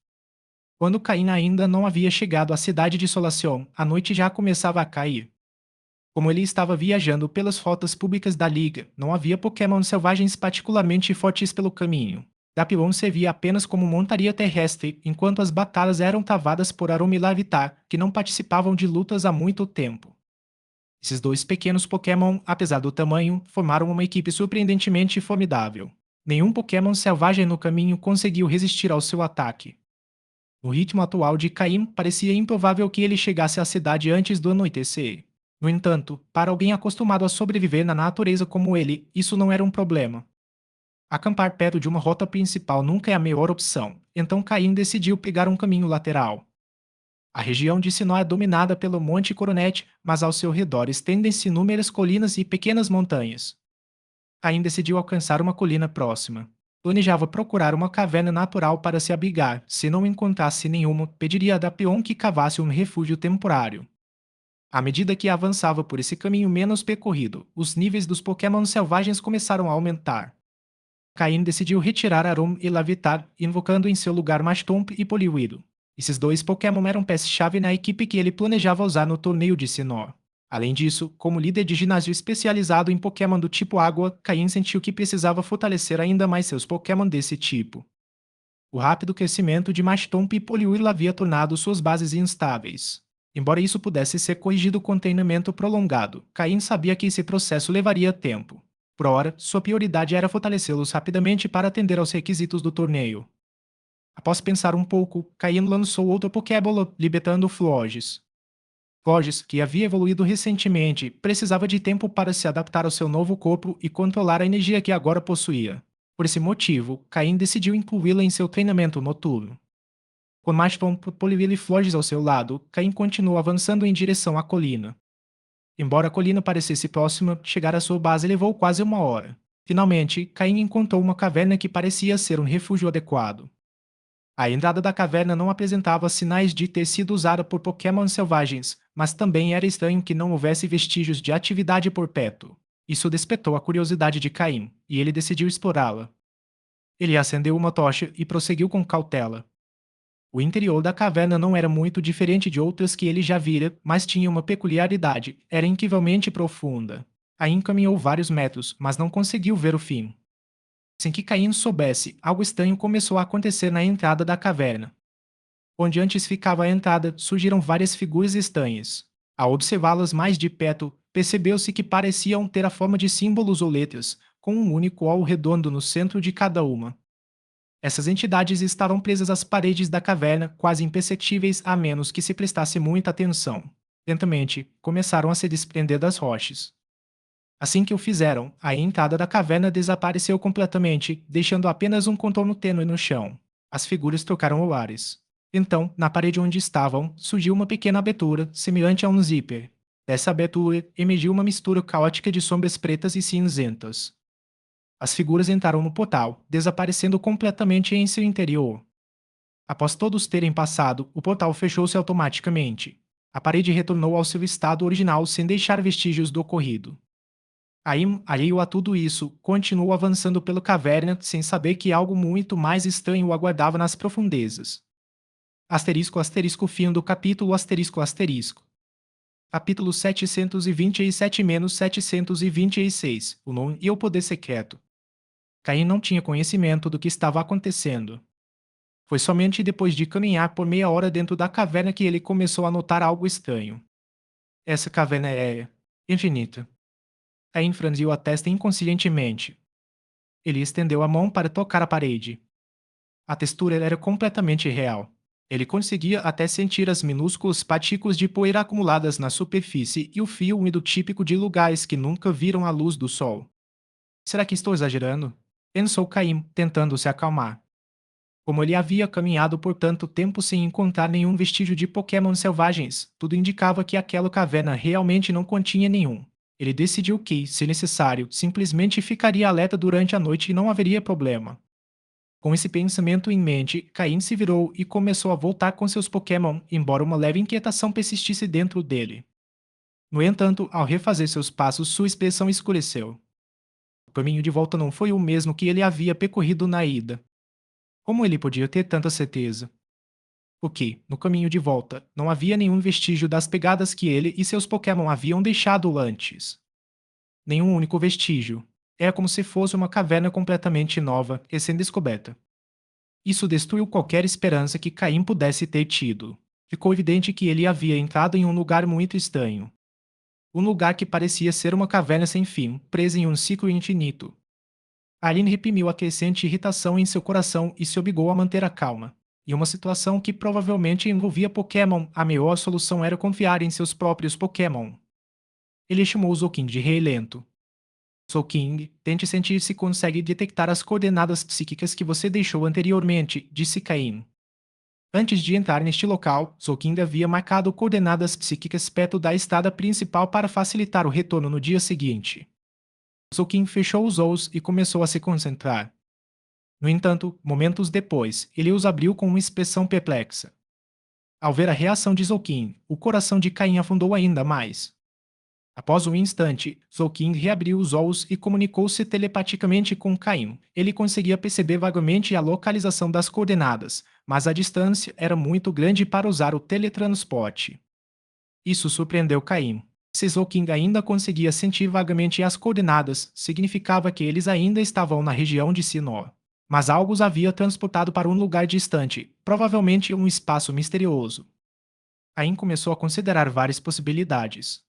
Quando Caim ainda não havia chegado à cidade de Solaceon, a noite já começava a cair. Como ele estava viajando pelas rotas públicas da Liga, não havia Pokémon selvagens particularmente fortes pelo caminho. Dapion servia apenas como montaria terrestre, enquanto as batalhas eram travadas por Arum e Larvitar, que não participavam de lutas há muito tempo. Esses dois pequenos Pokémon, apesar do tamanho, formaram uma equipe surpreendentemente formidável. Nenhum Pokémon selvagem no caminho conseguiu resistir ao seu ataque. No ritmo atual de Caim, parecia improvável que ele chegasse à cidade antes do anoitecer. No entanto, para alguém acostumado a sobreviver na natureza como ele, isso não era um problema. Acampar perto de uma rota principal nunca é a melhor opção, então Caim decidiu pegar um caminho lateral. A região de Sinnoh é dominada pelo Monte Coronet, mas ao seu redor estendem-se inúmeras colinas e pequenas montanhas. Caim decidiu alcançar uma colina próxima. Planejava procurar uma caverna natural para se abrigar. Se não encontrasse nenhuma, pediria a Dapion que cavasse um refúgio temporário. À medida que avançava por esse caminho menos percorrido, os níveis dos Pokémon selvagens começaram a aumentar. Caim decidiu retirar Arum e Larvitar, invocando em seu lugar Mastomp e Poliwhirl. Esses dois Pokémon eram peça-chave na equipe que ele planejava usar no torneio de Sinnoh. Além disso, como líder de ginásio especializado em Pokémon do tipo Água, Caim sentiu que precisava fortalecer ainda mais seus Pokémon desse tipo. O rápido crescimento de Mastomp e Poliwhirl havia tornado suas bases instáveis. Embora isso pudesse ser corrigido com treinamento prolongado, Caim sabia que esse processo levaria tempo. Por ora, sua prioridade era fortalecê-los rapidamente para atender aos requisitos do torneio. Após pensar um pouco, Caim lançou outra Pokébola, libertando Florges. Florges, que havia evoluído recentemente, precisava de tempo para se adaptar ao seu novo corpo e controlar a energia que agora possuía. Por esse motivo, Caim decidiu incluí-la em seu treinamento noturno. Com Mastomp, Poliwhirl e Florges ao seu lado, Caim continuou avançando em direção à colina. Embora a colina parecesse próxima, chegar à sua base levou quase uma hora. Finalmente, Caim encontrou uma caverna que parecia ser um refúgio adequado. A entrada da caverna não apresentava sinais de ter sido usada por Pokémon selvagens, mas também era estranho que não houvesse vestígios de atividade por perto. Isso despertou a curiosidade de Caim, e ele decidiu explorá-la. Ele acendeu uma tocha e prosseguiu com cautela. O interior da caverna não era muito diferente de outras que ele já vira, mas tinha uma peculiaridade: era incrivelmente profunda. Caim caminhou vários metros, mas não conseguiu ver o fim. Sem que Caim soubesse, algo estranho começou a acontecer na entrada da caverna. Onde antes ficava a entrada, surgiram várias figuras estranhas. Ao observá-las mais de perto, percebeu-se que pareciam ter a forma de símbolos ou letras, com um único alvo redondo no centro de cada uma. Essas entidades estavam presas às paredes da caverna, quase imperceptíveis a menos que se prestasse muita atenção. Lentamente, começaram a se desprender das rochas. Assim que o fizeram, a entrada da caverna desapareceu completamente, deixando apenas um contorno tênue no chão. As figuras trocaram olares. Então, na parede onde estavam, surgiu uma pequena abertura, semelhante a um zíper. Dessa abertura, emergiu uma mistura caótica de sombras pretas e cinzentas. As figuras entraram no portal, desaparecendo completamente em seu interior. Após todos terem passado, o portal fechou-se automaticamente. A parede retornou ao seu estado original sem deixar vestígios do ocorrido. Aí, alheio a tudo isso, continuou avançando pela caverna sem saber que algo muito mais estranho o aguardava nas profundezas. Asterisco asterisco fim do capítulo asterisco asterisco. Capítulo 727-726. O nome e o poder secreto. Caim não tinha conhecimento do que estava acontecendo. Foi somente depois de caminhar por meia hora dentro da caverna que ele começou a notar algo estranho. Essa caverna é infinita. Caim franziu a testa inconscientemente. Ele estendeu a mão para tocar a parede. A textura era completamente real. Ele conseguia até sentir as minúsculas partículas de poeira acumuladas na superfície e o fio úmido típico de lugares que nunca viram a luz do sol. Será que estou exagerando? Pensou Caim, tentando se acalmar. Como ele havia caminhado por tanto tempo sem encontrar nenhum vestígio de Pokémon selvagens, tudo indicava que aquela caverna realmente não continha nenhum. Ele decidiu que, se necessário, simplesmente ficaria alerta durante a noite e não haveria problema. Com esse pensamento em mente, Caim se virou e começou a voltar com seus Pokémon, embora uma leve inquietação persistisse dentro dele. No entanto, ao refazer seus passos, sua expressão escureceu. O caminho de volta não foi o mesmo que ele havia percorrido na ida. Como ele podia ter tanta certeza? Porque, no caminho de volta, não havia nenhum vestígio das pegadas que ele e seus Pokémon haviam deixado antes. Nenhum único vestígio. Era como se fosse uma caverna completamente nova, recém-descoberta. Isso destruiu qualquer esperança que Caim pudesse ter tido. Ficou evidente que ele havia entrado em um lugar muito estranho. Um lugar que parecia ser uma caverna sem fim, presa em um ciclo infinito. Aline reprimiu a crescente irritação em seu coração e se obrigou a manter a calma. Em uma situação que provavelmente envolvia Pokémon, a melhor solução era confiar em seus próprios Pokémon. Ele chamou Zouking de Rei Lento. Zouking, tente sentir se consegue detectar as coordenadas psíquicas que você deixou anteriormente, disse Caim. Antes de entrar neste local, Zouking havia marcado coordenadas psíquicas perto da estrada principal para facilitar o retorno no dia seguinte. Zouking fechou os olhos e começou a se concentrar. No entanto, momentos depois, ele os abriu com uma expressão perplexa. Ao ver a reação de Zouking, o coração de Caim afundou ainda mais. Após um instante, Zouking reabriu os olhos e comunicou-se telepaticamente com Caim. Ele conseguia perceber vagamente a localização das coordenadas, mas a distância era muito grande para usar o teletransporte. Isso surpreendeu Caim. Se Zouking ainda conseguia sentir vagamente as coordenadas, significava que eles ainda estavam na região de Sinnoh. Mas algo os havia transportado para um lugar distante, provavelmente um espaço misterioso. Caim começou a considerar várias possibilidades.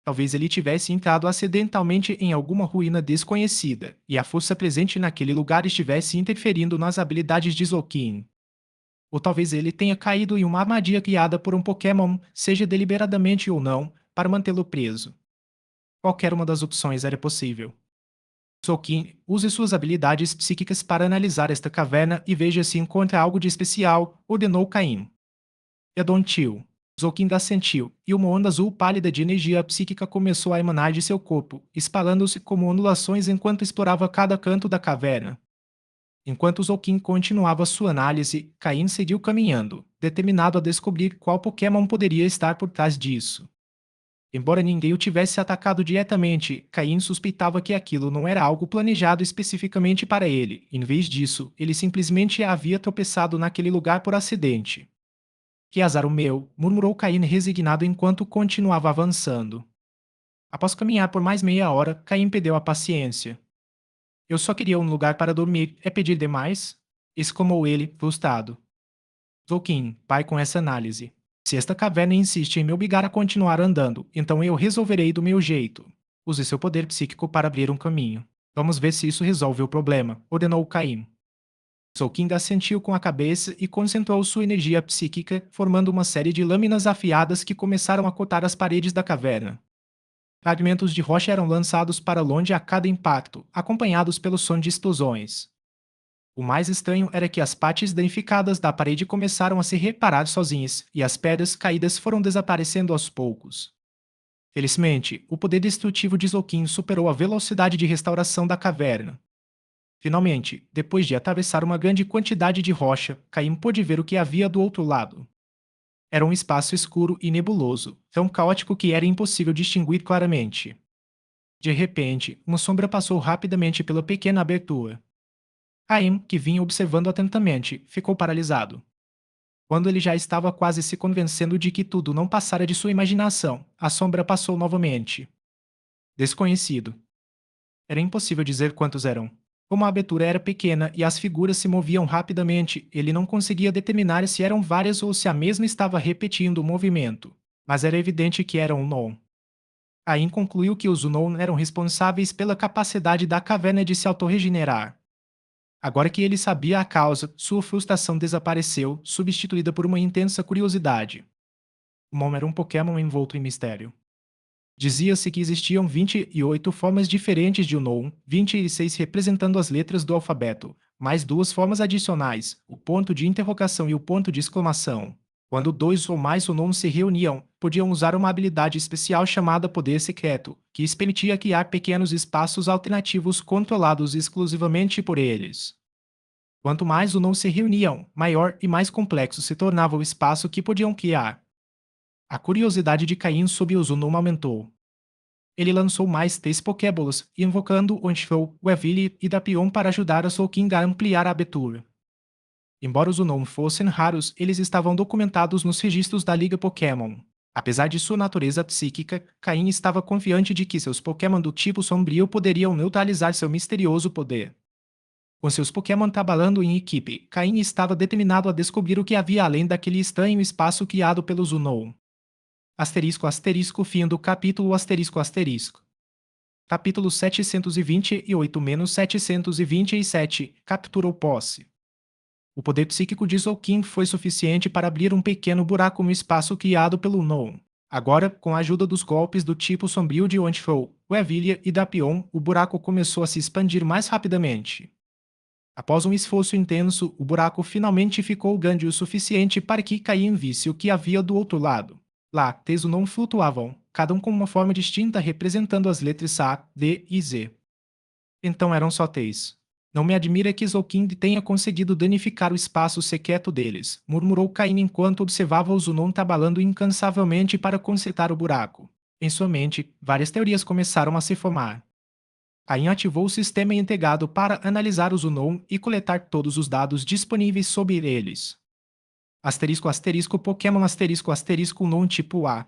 Talvez ele tivesse entrado acidentalmente em alguma ruína desconhecida, e a força presente naquele lugar estivesse interferindo nas habilidades de Zouking. Ou talvez ele tenha caído em uma armadilha criada por um Pokémon, seja deliberadamente ou não, para mantê-lo preso. Qualquer uma das opções era possível. Zouking, use suas habilidades psíquicas para analisar esta caverna e veja se encontra algo de especial, ordenou Caim. Edontil. Zolkin assentiu, e uma onda azul pálida de energia psíquica começou a emanar de seu corpo, espalhando-se como ondulações enquanto explorava cada canto da caverna. Enquanto Zolkin continuava sua análise, Caim seguiu caminhando, determinado a descobrir qual Pokémon poderia estar por trás disso. Embora ninguém o tivesse atacado diretamente, Caim suspeitava que aquilo não era algo planejado especificamente para ele. Em vez disso, ele simplesmente havia tropeçado naquele lugar por acidente. Que azar o meu, murmurou Caim resignado enquanto continuava avançando. Após caminhar por mais meia hora, Caim perdeu a paciência. Eu só queria um lugar para dormir, é pedir demais? Exclamou ele, frustrado. Zolkin, vai com essa análise. Se esta caverna insiste em me obrigar a continuar andando, então eu resolverei do meu jeito. Use seu poder psíquico para abrir um caminho. Vamos ver se isso resolve o problema, ordenou Caim. Zolkin assentiu com a cabeça e concentrou sua energia psíquica, formando uma série de lâminas afiadas que começaram a cortar as paredes da caverna. Fragmentos de rocha eram lançados para longe a cada impacto, acompanhados pelo som de explosões. O mais estranho era que as partes danificadas da parede começaram a se reparar sozinhas, e as pedras caídas foram desaparecendo aos poucos. Felizmente, o poder destrutivo de Zolkin superou a velocidade de restauração da caverna. Finalmente, depois de atravessar uma grande quantidade de rocha, Caim pôde ver o que havia do outro lado. Era um espaço escuro e nebuloso, tão caótico que era impossível distinguir claramente. De repente, uma sombra passou rapidamente pela pequena abertura. Caim, que vinha observando atentamente, ficou paralisado. Quando ele já estava quase se convencendo de que tudo não passara de sua imaginação, a sombra passou novamente. Desconhecido. Era impossível dizer quantos eram. Como a abertura era pequena e as figuras se moviam rapidamente, ele não conseguia determinar se eram várias ou se a mesma estava repetindo o movimento. Mas era evidente que eram Unknown. Caim concluiu que os Unknown eram responsáveis pela capacidade da caverna de se autorregenerar. Agora que ele sabia a causa, sua frustração desapareceu, substituída por uma intensa curiosidade. O Mon era um Pokémon envolto em mistério. Dizia-se que existiam 28 formas diferentes de Unown, 26 representando as letras do alfabeto, mais duas formas adicionais, o ponto de interrogação e o ponto de exclamação. Quando dois ou mais Unown se reuniam, podiam usar uma habilidade especial chamada Poder Secreto, que lhes permitia criar pequenos espaços alternativos controlados exclusivamente por eles. Quanto mais Unown se reuniam, maior e mais complexo se tornava o espaço que podiam criar. A curiosidade de Caim sobre os Unown aumentou. Ele lançou mais 3 Pokébolas, invocando Onchfou, Weavile e Dapion para ajudar a Zolkin a ampliar a abertura. Embora os Unown fossem raros, eles estavam documentados nos registros da Liga Pokémon. Apesar de sua natureza psíquica, Caim estava confiante de que seus Pokémon do tipo sombrio poderiam neutralizar seu misterioso poder. Com seus Pokémon trabalhando em equipe, Caim estava determinado a descobrir o que havia além daquele estranho espaço criado pelos Unown. Asterisco asterisco fim do capítulo asterisco asterisco. Capítulo 728-727 Captura ou posse. O poder psíquico de Zolkin foi suficiente para abrir um pequeno buraco no espaço criado pelo Unown. Agora, com a ajuda dos golpes do tipo sombrio de Onchfou, Weavile e Dapion, o buraco começou a se expandir mais rapidamente. Após um esforço intenso, o buraco finalmente ficou grande o suficiente para que Caim visse o que havia do outro lado. Lá, T's não flutuavam, cada um com uma forma distinta representando as letras A, D e Z. Então eram só T's. Não me admira que Zolkin tenha conseguido danificar o espaço secreto deles, murmurou Caim enquanto observava os Unown trabalhando incansavelmente para consertar o buraco. Em sua mente, várias teorias começaram a se formar. Caim ativou o sistema integrado para analisar os Unown e coletar todos os dados disponíveis sobre eles. Asterisco asterisco Pokémon asterisco asterisco Unown tipo A.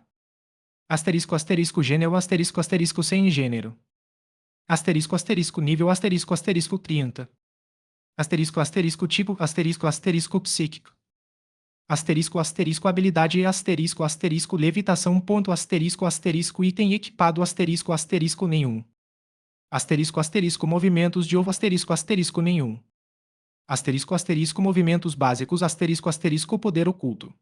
Asterisco asterisco gênero asterisco asterisco sem gênero. Asterisco asterisco nível asterisco asterisco 30. Asterisco asterisco tipo asterisco asterisco psíquico. Asterisco asterisco habilidade asterisco asterisco levitação ponto asterisco asterisco item equipado asterisco asterisco nenhum. Asterisco asterisco movimentos de ovo asterisco asterisco nenhum. Asterisco asterisco movimentos básicos asterisco asterisco poder oculto.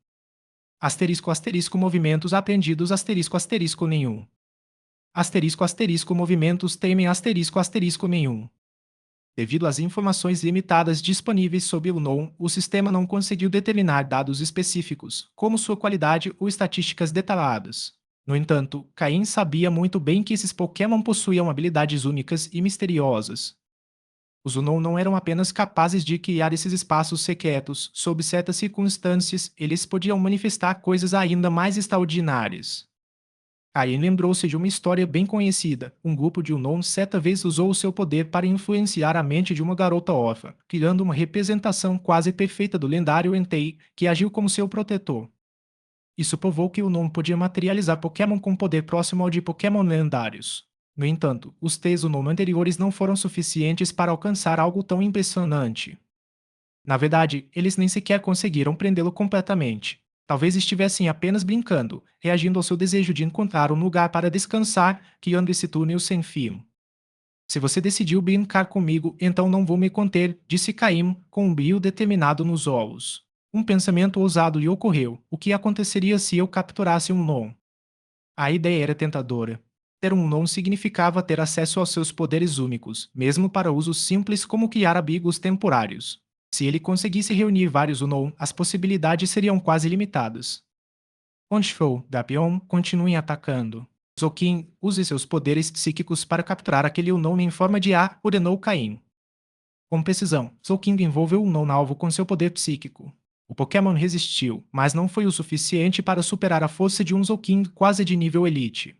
Asterisco asterisco movimentos aprendidos asterisco asterisco nenhum. Asterisco asterisco movimentos temem asterisco asterisco nenhum. Devido às informações limitadas disponíveis sobre o Unknown, o sistema não conseguiu determinar dados específicos, como sua qualidade ou estatísticas detalhadas. No entanto, Caim sabia muito bem que esses Pokémon possuíam habilidades únicas e misteriosas. Os Unknown não eram apenas capazes de criar esses espaços secretos, sob certas circunstâncias, eles podiam manifestar coisas ainda mais extraordinárias. Caim lembrou-se de uma história bem conhecida. Um grupo de Unknown certa vez usou o seu poder para influenciar a mente de uma garota órfã, criando uma representação quase perfeita do lendário Entei, que agiu como seu protetor. Isso provou que o Unknown podia materializar Pokémon com poder próximo ao de Pokémon lendários. No entanto, os Ts Unknown anteriores não foram suficientes para alcançar algo tão impressionante. Na verdade, eles nem sequer conseguiram prendê-lo completamente. Talvez estivessem apenas brincando, reagindo ao seu desejo de encontrar um lugar para descansar, criando esse túnel sem fim. Se você decidiu brincar comigo, então não vou me conter, disse Caim, com um brilho determinado nos olhos. Um pensamento ousado lhe ocorreu: o que aconteceria se eu capturasse um Non? A ideia era tentadora. Ter um Non significava ter acesso aos seus poderes únicos, mesmo para usos simples como criar abrigos temporários. Se ele conseguisse reunir vários Unknown, as possibilidades seriam quase ilimitadas. Honchou, Dapion, continuem atacando. Zokin, use seus poderes psíquicos para capturar aquele Unknown em forma de A, ordenou Caim. Com precisão, Zokin envolveu o Unknown alvo com seu poder psíquico. O Pokémon resistiu, mas não foi o suficiente para superar a força de um Zokin quase de nível Elite.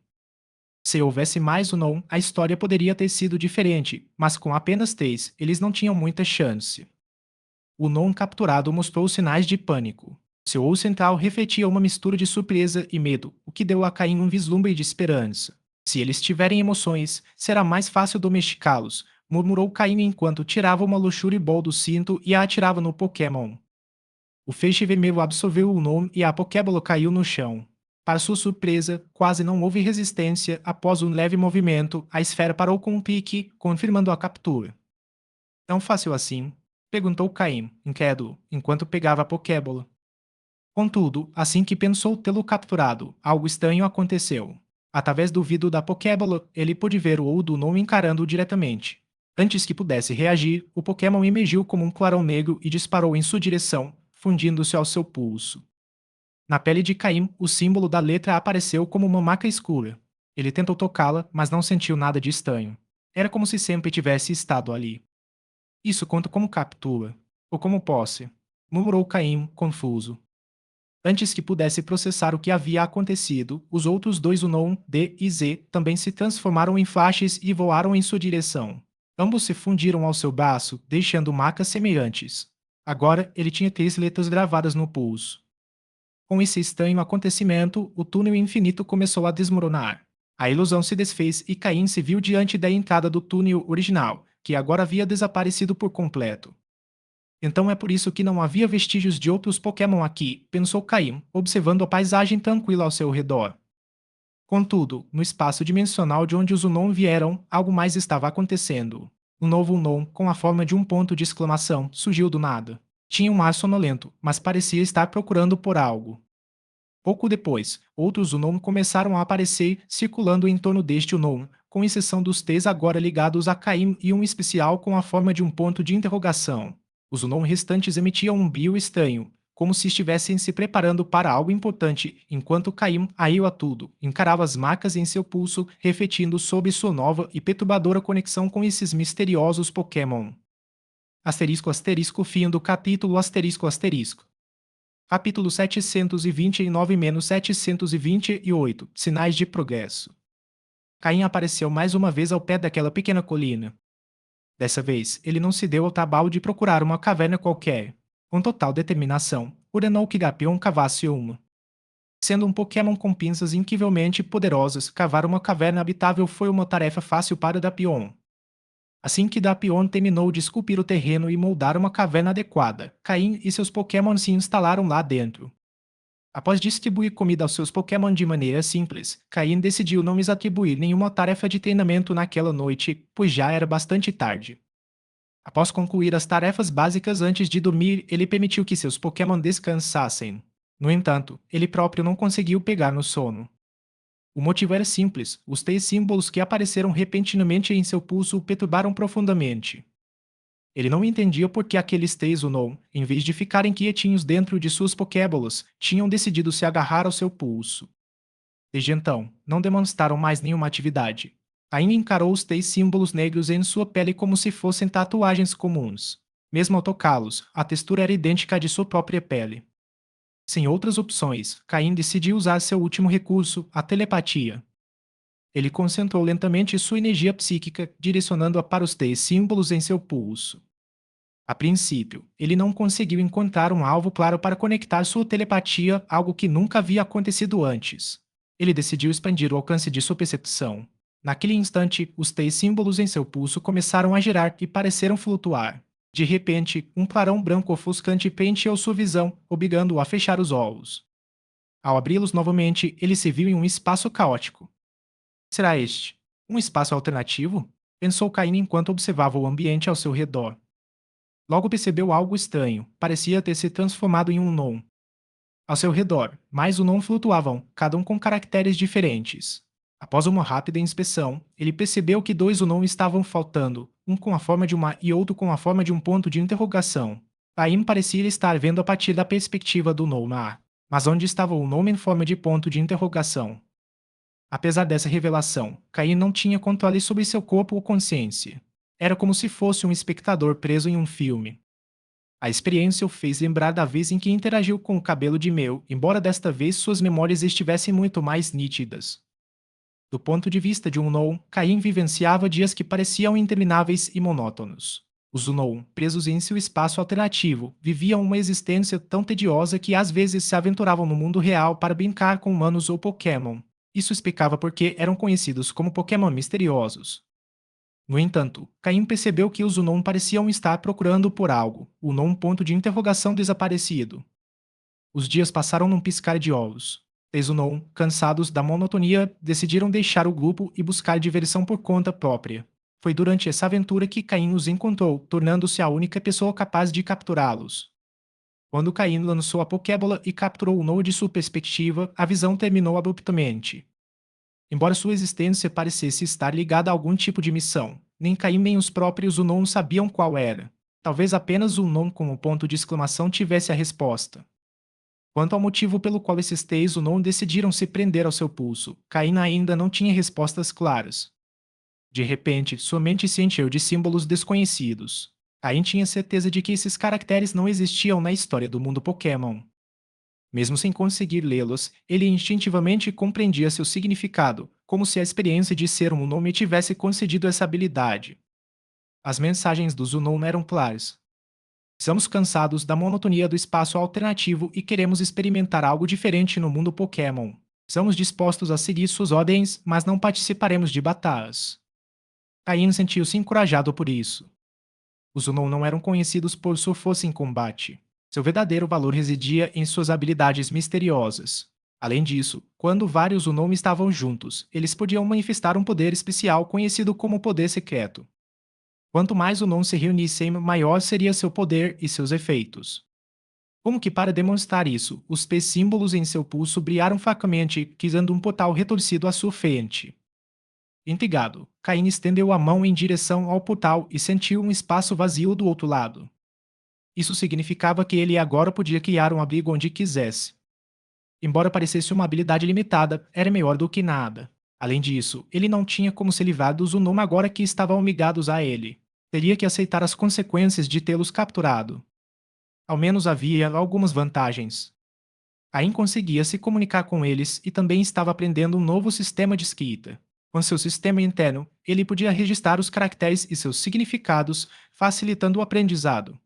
Se houvesse mais Unknown, a história poderia ter sido diferente, mas com apenas 3, eles não tinham muita chance. O Non capturado mostrou sinais de pânico. Seu olho central refletia uma mistura de surpresa e medo, o que deu a Caim um vislumbre de esperança. Se eles tiverem emoções, será mais fácil domesticá-los, murmurou Caim enquanto tirava uma Luxury Ball do cinto e a atirava no Pokémon. O feixe vermelho absorveu o Non e a Pokébola caiu no chão. Para sua surpresa, quase não houve resistência. Após um leve movimento, a esfera parou com um pique, confirmando a captura. Tão fácil assim? Perguntou Caim, incrédulo, enquanto pegava a Pokébola. Contudo, assim que pensou tê-lo capturado, algo estranho aconteceu. Através do vidro da Pokébola, ele pôde ver o Udunon encarando-o diretamente. Antes que pudesse reagir, o Pokémon emergiu como um clarão negro e disparou em sua direção, fundindo-se ao seu pulso. Na pele de Caim, o símbolo da letra apareceu como uma marca escura. Ele tentou tocá-la, mas não sentiu nada de estranho. Era como se sempre tivesse estado ali. Isso conta como captura, ou como posse, murmurou Caim, confuso. Antes que pudesse processar o que havia acontecido, os outros dois Unknown, D e Z, também se transformaram em flashes e voaram em sua direção. Ambos se fundiram ao seu braço, deixando marcas semelhantes. Agora ele tinha 3 letras gravadas no pulso. Com esse estranho acontecimento, o túnel infinito começou a desmoronar. A ilusão se desfez e Caim se viu diante da entrada do túnel original, que agora havia desaparecido por completo. Então é por isso que não havia vestígios de outros Pokémon aqui, pensou Caim, observando a paisagem tranquila ao seu redor. Contudo, no espaço dimensional de onde os Unknown vieram, algo mais estava acontecendo. Um novo Unknown, com a forma de um ponto de exclamação, surgiu do nada. Tinha um ar sonolento, mas parecia estar procurando por algo. Pouco depois, outros Unknown começaram a aparecer, circulando em torno deste Unknown, com exceção dos T's agora ligados a Caim e um especial com a forma de um ponto de interrogação. Os Unknown restantes emitiam um brilho estranho, como se estivessem se preparando para algo importante, enquanto Caim, alheio a tudo, encarava as marcas em seu pulso, refletindo sobre sua nova e perturbadora conexão com esses misteriosos Pokémon. Asterisco asterisco fim do capítulo asterisco asterisco. Capítulo 729-728 Sinais de progresso. Caim apareceu mais uma vez ao pé daquela pequena colina. Dessa vez, ele não se deu ao trabalho de procurar uma caverna qualquer. Com total determinação, ordenou que Gapion cavasse uma. Sendo um Pokémon com pinças incrivelmente poderosas, cavar uma caverna habitável foi uma tarefa fácil para Dapion. Assim que Dapion terminou de esculpir o terreno e moldar uma caverna adequada, Caim e seus Pokémon se instalaram lá dentro. Após distribuir comida aos seus Pokémon de maneira simples, Caim decidiu não lhes atribuir nenhuma tarefa de treinamento naquela noite, pois já era bastante tarde. Após concluir as tarefas básicas antes de dormir, ele permitiu que seus Pokémon descansassem. No entanto, ele próprio não conseguiu pegar no sono. O motivo era simples: os 3 símbolos que apareceram repentinamente em seu pulso o perturbaram profundamente. Ele não entendia por que aqueles três Unown, em vez de ficarem quietinhos dentro de suas Pokébolas, tinham decidido se agarrar ao seu pulso. Desde então, não demonstraram mais nenhuma atividade. Ainda encarou os três símbolos negros em sua pele como se fossem tatuagens comuns. Mesmo ao tocá-los, a textura era idêntica à de sua própria pele. Sem outras opções, Caim decidiu usar seu último recurso, a telepatia. Ele concentrou lentamente sua energia psíquica, direcionando-a para os três símbolos em seu pulso. A princípio, ele não conseguiu encontrar um alvo claro para conectar sua telepatia, algo que nunca havia acontecido antes. Ele decidiu expandir o alcance de sua percepção. Naquele instante, os três símbolos em seu pulso começaram a girar e pareceram flutuar. De repente, um clarão branco ofuscante preencheu sua visão, obrigando-o a fechar os olhos. Ao abri-los novamente, ele se viu em um espaço caótico. Será este um espaço alternativo? Pensou Caim enquanto observava o ambiente ao seu redor. Logo percebeu algo estranho, parecia ter se transformado em um Unown. Ao seu redor, mais Unown flutuavam, cada um com caracteres diferentes. Após uma rápida inspeção, ele percebeu que dois Unown estavam faltando, um com a forma de uma e outro com a forma de um ponto de interrogação. Caim parecia estar vendo a partir da perspectiva do Unown na ar. Mas onde estava o Unown em forma de ponto de interrogação? Apesar dessa revelação, Caim não tinha controle sobre seu corpo ou consciência. Era como se fosse um espectador preso em um filme. A experiência o fez lembrar da vez em que interagiu com o cabelo de Mel, embora desta vez suas memórias estivessem muito mais nítidas. Do ponto de vista de um Unown, Caim vivenciava dias que pareciam intermináveis e monótonos. Os Unown, presos em seu espaço alternativo, viviam uma existência tão tediosa que às vezes se aventuravam no mundo real para brincar com humanos ou Pokémon. Isso explicava por que eram conhecidos como Pokémon misteriosos. No entanto, Caim percebeu que os Unown pareciam estar procurando por algo, o Unown ponto de interrogação desaparecido. Os dias passaram num piscar de olhos. Os Unown, cansados da monotonia, decidiram deixar o grupo e buscar diversão por conta própria. Foi durante essa aventura que Caim os encontrou, tornando-se a única pessoa capaz de capturá-los. Quando Caim lançou a Pokébola e capturou o Unown de sua perspectiva, a visão terminou abruptamente. Embora sua existência parecesse estar ligada a algum tipo de missão, nem Caim nem os próprios Unown sabiam qual era. Talvez apenas o Unown com o ponto de exclamação tivesse a resposta. Quanto ao motivo pelo qual esses três Unown decidiram se prender ao seu pulso, Caim ainda não tinha respostas claras. De repente, sua mente se encheu de símbolos desconhecidos. Caim tinha certeza de que esses caracteres não existiam na história do mundo Pokémon. Mesmo sem conseguir lê-los, ele instintivamente compreendia seu significado, como se a experiência de ser um Unown tivesse concedido essa habilidade. As mensagens dos Unown eram claras. Estamos cansados da monotonia do espaço alternativo e queremos experimentar algo diferente no mundo Pokémon. Estamos dispostos a seguir suas ordens, mas não participaremos de batalhas. Caim sentiu-se encorajado por isso. Os Unown não eram conhecidos por sua força em combate. Seu verdadeiro valor residia em suas habilidades misteriosas. Além disso, quando vários Unown estavam juntos, eles podiam manifestar um poder especial conhecido como poder secreto. Quanto mais Unown se reunissem, maior seria seu poder e seus efeitos. Como que para demonstrar isso, os P-símbolos em seu pulso brilharam fracamente, criando um portal retorcido à sua frente. Intrigado, Caim estendeu a mão em direção ao portal e sentiu um espaço vazio do outro lado. Isso significava que ele agora podia criar um abrigo onde quisesse. Embora parecesse uma habilidade limitada, era melhor do que nada. Além disso, ele não tinha como se livrar dos Unown agora que estavam ligados a ele. Teria que aceitar as consequências de tê-los capturado. Ao menos havia algumas vantagens. Caim conseguia se comunicar com eles e também estava aprendendo um novo sistema de escrita. Com seu sistema interno, ele podia registrar os caracteres e seus significados, facilitando o aprendizado.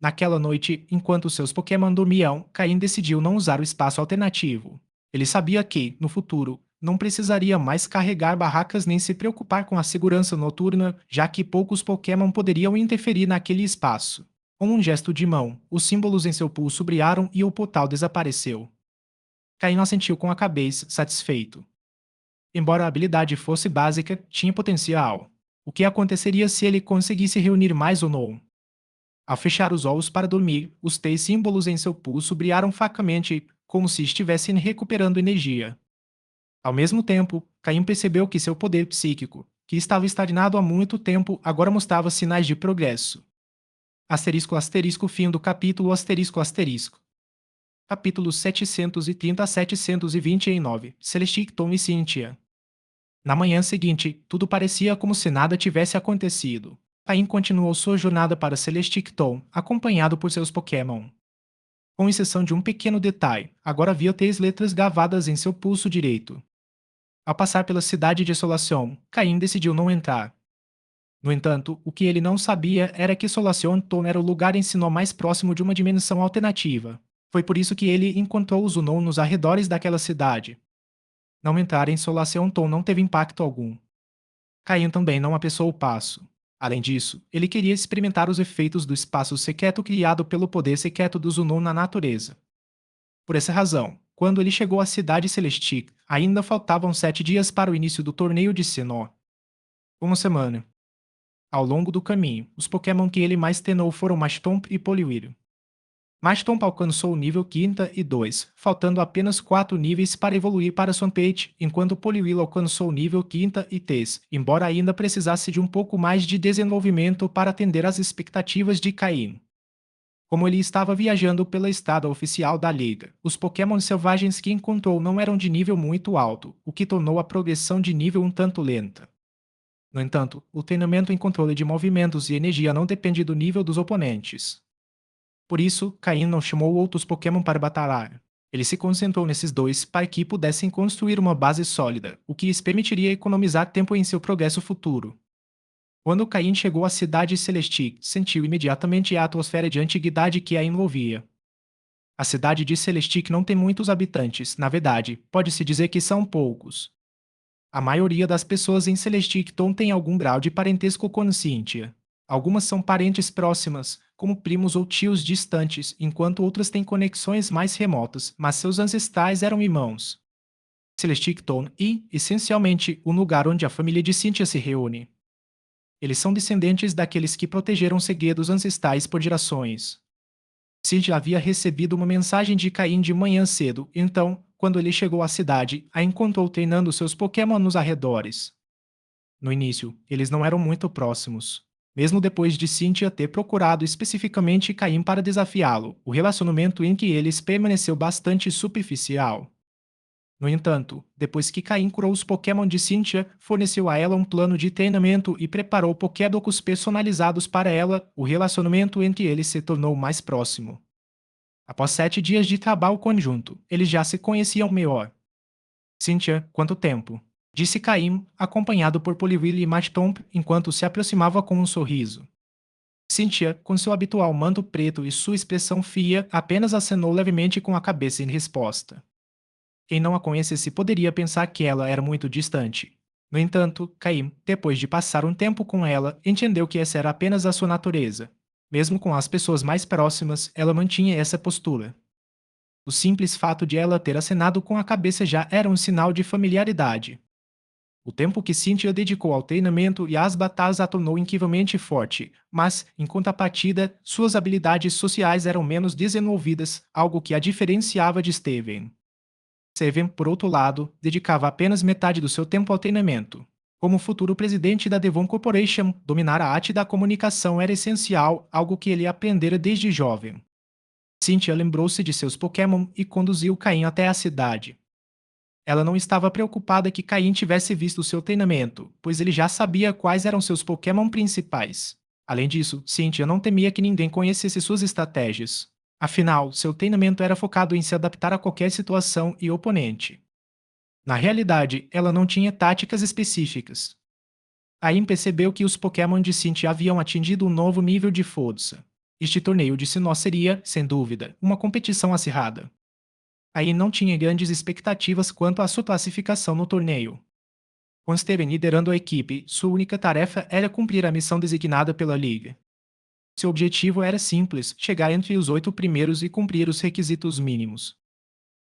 Naquela noite, enquanto seus Pokémon dormiam, Caim decidiu não usar o espaço alternativo. Ele sabia que, no futuro, não precisaria mais carregar barracas nem se preocupar com a segurança noturna, já que poucos Pokémon poderiam interferir naquele espaço. Com um gesto de mão, os símbolos em seu pulso brilharam e o portal desapareceu. Caim assentiu com a cabeça, satisfeito. Embora a habilidade fosse básica, tinha potencial. O que aconteceria se ele conseguisse reunir mais Unown? Ao fechar os olhos para dormir, os três símbolos em seu pulso brilharam fracamente, como se estivessem recuperando energia. Ao mesmo tempo, Caim percebeu que seu poder psíquico, que estava estagnado há muito tempo, agora mostrava sinais de progresso. Asterisco asterisco fim do capítulo asterisco asterisco. Capítulo 730 a 729 Celesticton e Cynthia. Na manhã seguinte, tudo parecia como se nada tivesse acontecido. Caim continuou sua jornada para Celesticton, acompanhado por seus Pokémon. Com exceção de um pequeno detalhe, agora havia 3 letras gravadas em seu pulso direito. Ao passar pela cidade de Solação, Caim decidiu não entrar. No entanto, o que ele não sabia era que Solação era o lugar em Sinnoh mais próximo de uma dimensão alternativa. Foi por isso que ele encontrou os Unown nos arredores daquela cidade. Não entrar em Solação não teve impacto algum. Caim também não apressou o passo. Além disso, ele queria experimentar os efeitos do espaço secreto criado pelo poder secreto dos Unown na natureza. Por essa razão, quando ele chegou à cidade Celestique, ainda faltavam 7 dias para o início do torneio de Sinnoh. Uma semana. Ao longo do caminho, os Pokémon que ele mais treinou foram Machamp e Poliwhirl. Machamp alcançou o nível 5 e 2, faltando apenas 4 níveis para evoluir para Swampert, enquanto Poliwhirl alcançou o nível 5 e 3, embora ainda precisasse de um pouco mais de desenvolvimento para atender às expectativas de Caim. Como ele estava viajando pela estrada oficial da Liga, os Pokémon selvagens que encontrou não eram de nível muito alto, o que tornou a progressão de nível um tanto lenta. No entanto, o treinamento em controle de movimentos e energia não depende do nível dos oponentes. Por isso, Caim não chamou outros Pokémon para batalhar. Ele se concentrou nesses dois para que pudessem construir uma base sólida, o que lhes permitiria economizar tempo em seu progresso futuro. Quando Caim chegou à cidade Celestique, sentiu imediatamente a atmosfera de antiguidade que a envolvia. A cidade de Celestique não tem muitos habitantes, na verdade, pode-se dizer que são poucos. A maioria das pessoas em Celesticton tem algum grau de parentesco com Cynthia. Algumas são parentes próximas, como primos ou tios distantes, enquanto outras têm conexões mais remotas, mas seus ancestrais eram irmãos. Celesticton é, essencialmente, o lugar onde a família de Cynthia se reúne. Eles são descendentes daqueles que protegeram segredos ancestrais por gerações. Cynthia havia recebido uma mensagem de Caim de manhã cedo, então, quando ele chegou à cidade, a encontrou treinando seus Pokémon nos arredores. No início, eles não eram muito próximos. Mesmo depois de Cynthia ter procurado especificamente Caim para desafiá-lo, o relacionamento entre eles permaneceu bastante superficial. No entanto, depois que Caim curou os Pokémon de Cynthia, forneceu a ela um plano de treinamento e preparou Pokédocos personalizados para ela, o relacionamento entre eles se tornou mais próximo. Após 7 dias de trabalho conjunto, eles já se conheciam melhor. Cynthia, quanto tempo? Disse Caim, acompanhado por Poliwhirl e Machamp, enquanto se aproximava com um sorriso. Cynthia, com seu habitual manto preto e sua expressão fria, apenas acenou levemente com a cabeça em resposta. Quem não a conhecesse poderia pensar que ela era muito distante. No entanto, Caim, depois de passar um tempo com ela, entendeu que essa era apenas a sua natureza. Mesmo com as pessoas mais próximas, ela mantinha essa postura. O simples fato de ela ter acenado com a cabeça já era um sinal de familiaridade. O tempo que Cynthia dedicou ao treinamento e às batalhas a tornou incrivelmente forte, mas, em contrapartida, suas habilidades sociais eram menos desenvolvidas, algo que a diferenciava de Steven. Steven, por outro lado, dedicava apenas metade do seu tempo ao treinamento. Como futuro presidente da Devon Corporation, dominar a arte da comunicação era essencial, algo que ele aprendera desde jovem. Cynthia lembrou-se de seus Pokémon e conduziu Caim até a cidade. Ela não estava preocupada que Caim tivesse visto seu treinamento, pois ele já sabia quais eram seus Pokémon principais. Além disso, Cynthia não temia que ninguém conhecesse suas estratégias. Afinal, seu treinamento era focado em se adaptar a qualquer situação e oponente. Na realidade, ela não tinha táticas específicas. Caim percebeu que os Pokémon de Cynthia haviam atingido um novo nível de força. Este torneio de Sinnoh seria, sem dúvida, uma competição acirrada. Caim não tinha grandes expectativas quanto à sua classificação no torneio. Com Steven liderando a equipe, sua única tarefa era cumprir a missão designada pela Liga. Seu objetivo era simples, chegar entre os 8 primeiros e cumprir os requisitos mínimos.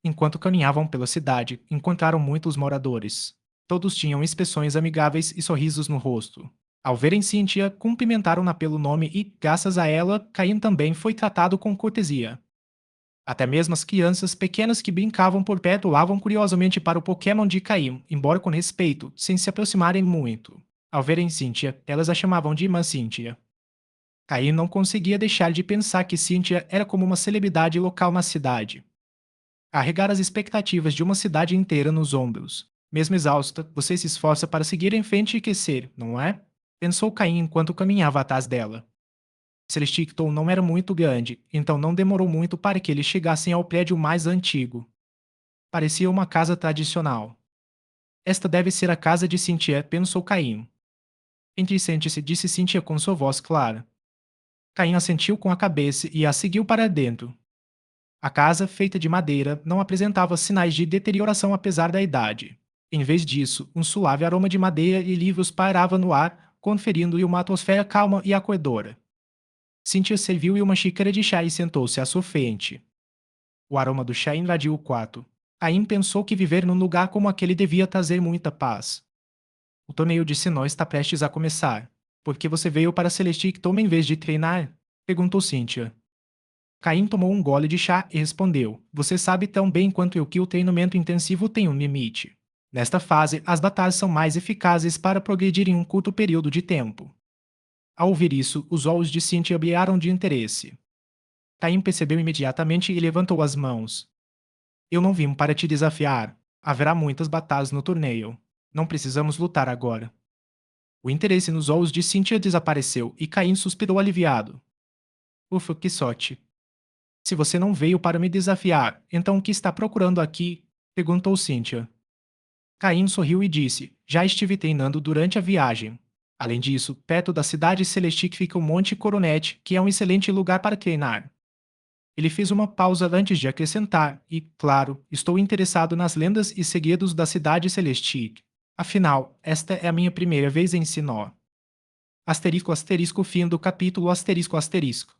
Enquanto caminhavam pela cidade, encontraram muitos moradores. Todos tinham expressões amigáveis e sorrisos no rosto. Ao verem Cynthia, cumprimentaram-na pelo nome e, graças a ela, Caim também foi tratado com cortesia. Até mesmo as crianças pequenas que brincavam por perto olhavam curiosamente para o Pokémon de Caim, embora com respeito, sem se aproximarem muito. Ao verem Cynthia, elas a chamavam de Irmã Cynthia. Caim não conseguia deixar de pensar que Cynthia era como uma celebridade local na cidade. Carregar as expectativas de uma cidade inteira nos ombros. Mesmo exausta, você se esforça para seguir em frente e crescer, não é? Pensou Caim enquanto caminhava atrás dela. Celesticton não era muito grande, então não demorou muito para que eles chegassem ao prédio mais antigo. Parecia uma casa tradicional. Esta deve ser a casa de Cynthia, pensou Caim. Entre sente-se, disse Cynthia com sua voz clara. Caim assentiu com a cabeça e a seguiu para dentro. A casa, feita de madeira, não apresentava sinais de deterioração apesar da idade. Em vez disso, um suave aroma de madeira e livros pairava no ar, conferindo-lhe uma atmosfera calma e acolhedora. Cynthia serviu-lhe uma xícara de chá e sentou-se à sua frente. O aroma do chá invadiu o quarto. Caim pensou que viver num lugar como aquele devia trazer muita paz. O torneio de Sinnoh está prestes a começar. Por que você veio para Celesticton em vez de treinar? Perguntou Cynthia. Caim tomou um gole de chá e respondeu: Você sabe tão bem quanto eu que o treinamento intensivo tem um limite. Nesta fase, as batalhas são mais eficazes para progredir em um curto período de tempo. Ao ouvir isso, os olhos de Cynthia brilharam de interesse. Caim percebeu imediatamente e levantou as mãos. Eu não vim para te desafiar. Haverá muitas batalhas no torneio. Não precisamos lutar agora. O interesse nos olhos de Cynthia desapareceu e Caim suspirou aliviado. Ufa, que sorte. Se você não veio para me desafiar, então o que está procurando aqui? Perguntou Cynthia. Caim sorriu e disse: Já estive treinando durante a viagem. Além disso, perto da cidade Celestique fica o Monte Coronet, que é um excelente lugar para treinar. Ele fez uma pausa antes de acrescentar, e, claro, estou interessado nas lendas e segredos da cidade Celestique. Afinal, esta é a minha primeira vez em Sinnoh. Asterisco asterisco fim do capítulo asterisco asterisco.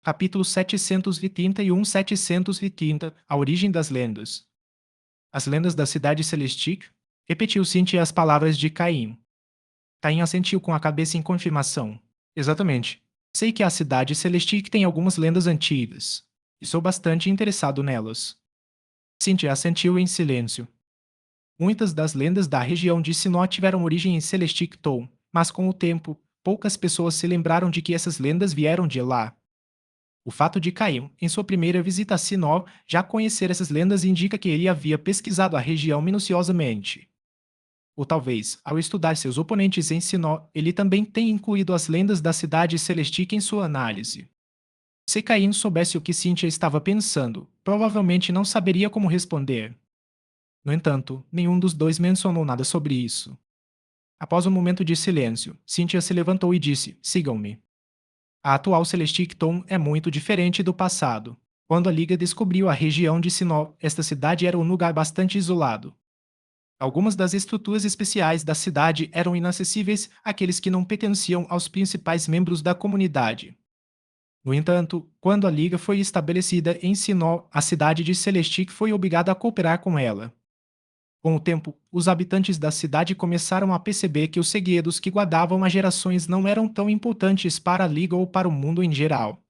Capítulo 731-730 A origem das lendas. As lendas da cidade Celestique? Repetiu Cynthia as palavras de Caim. Caim assentiu com a cabeça em confirmação. Exatamente. Sei que a cidade Celestique tem algumas lendas antigas. E sou bastante interessado nelas. Cynthia assentiu em silêncio. Muitas das lendas da região de Sinnoh tiveram origem em Celesticton, mas com o tempo, poucas pessoas se lembraram de que essas lendas vieram de lá. O fato de Caim, em sua primeira visita a Sinnoh, já conhecer essas lendas indica que ele havia pesquisado a região minuciosamente. Ou talvez, ao estudar seus oponentes em Sinnoh, ele também tenha incluído as lendas da cidade Celestique em sua análise. Se Caim soubesse o que Cynthia estava pensando, provavelmente não saberia como responder. No entanto, nenhum dos dois mencionou nada sobre isso. Após um momento de silêncio, Cynthia se levantou e disse: Sigam-me. A atual Celesticton é muito diferente do passado. Quando a Liga descobriu a região de Sinnoh, esta cidade era um lugar bastante isolado. Algumas das estruturas especiais da cidade eram inacessíveis àqueles que não pertenciam aos principais membros da comunidade. No entanto, quando a Liga foi estabelecida em Sinnoh, a cidade de Celestique foi obrigada a cooperar com ela. Com o tempo, os habitantes da cidade começaram a perceber que os segredos que guardavam há gerações não eram tão importantes para a Liga ou para o mundo em geral.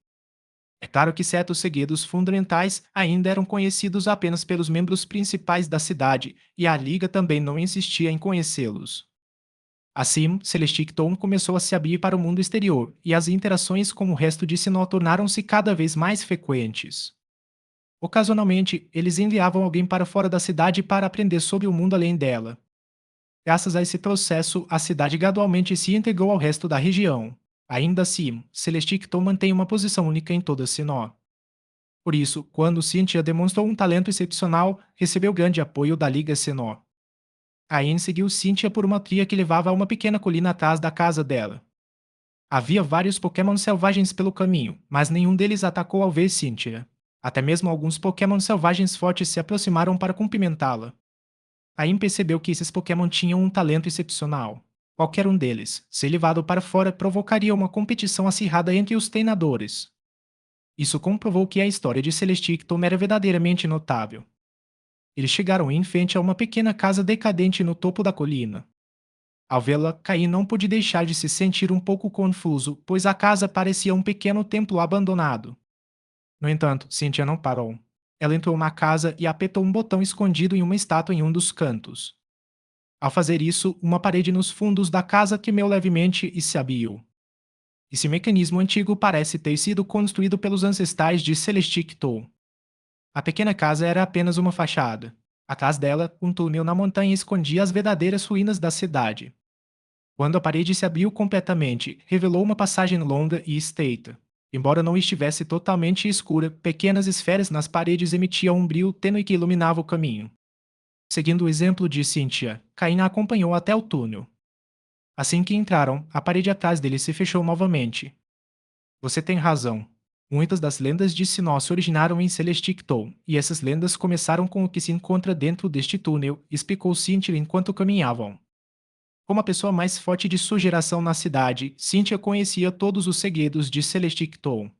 É claro que certos segredos fundamentais ainda eram conhecidos apenas pelos membros principais da cidade, e a Liga também não insistia em conhecê-los. Assim, Celesticton começou a se abrir para o mundo exterior, e as interações com o resto de Sinnoh tornaram-se cada vez mais frequentes. Ocasionalmente, eles enviavam alguém para fora da cidade para aprender sobre o mundo além dela. Graças a esse processo, a cidade gradualmente se integrou ao resto da região. Ainda assim, Celesticton mantém uma posição única em toda Sinnoh. Por isso, quando Cynthia demonstrou um talento excepcional, recebeu grande apoio da Liga Sinnoh. Cain seguiu Cynthia por uma trilha que levava a uma pequena colina atrás da casa dela. Havia vários Pokémon selvagens pelo caminho, mas nenhum deles atacou ao ver Cynthia. Até mesmo alguns Pokémon selvagens fortes se aproximaram para cumprimentá-la. Caim percebeu que esses Pokémon tinham um talento excepcional. Qualquer um deles, se levado para fora, provocaria uma competição acirrada entre os treinadores. Isso comprovou que a história de Celesticton era verdadeiramente notável. Eles chegaram em frente a uma pequena casa decadente no topo da colina. Ao vê-la, Caim não pôde deixar de se sentir um pouco confuso, pois a casa parecia um pequeno templo abandonado. No entanto, Cynthia não parou. Ela entrou na casa e apertou um botão escondido em uma estátua em um dos cantos. Ao fazer isso, uma parede nos fundos da casa queimou levemente e se abriu. Esse mecanismo antigo parece ter sido construído pelos ancestrais de Celestic Toll. A pequena casa era apenas uma fachada. Atrás dela, um túnel na montanha escondia as verdadeiras ruínas da cidade. Quando a parede se abriu completamente, revelou uma passagem longa e estreita. Embora não estivesse totalmente escura, pequenas esferas nas paredes emitiam um brilho tênue que iluminava o caminho. Seguindo o exemplo de Cynthia, Cain a acompanhou até o túnel. Assim que entraram, a parede atrás dele se fechou novamente. Você tem razão. Muitas das lendas de Sinnoh se originaram em Celestic Toll, e essas lendas começaram com o que se encontra dentro deste túnel, explicou Cynthia enquanto caminhavam. Como a pessoa mais forte de sua geração na cidade, Cynthia conhecia todos os segredos de Celestic Toll.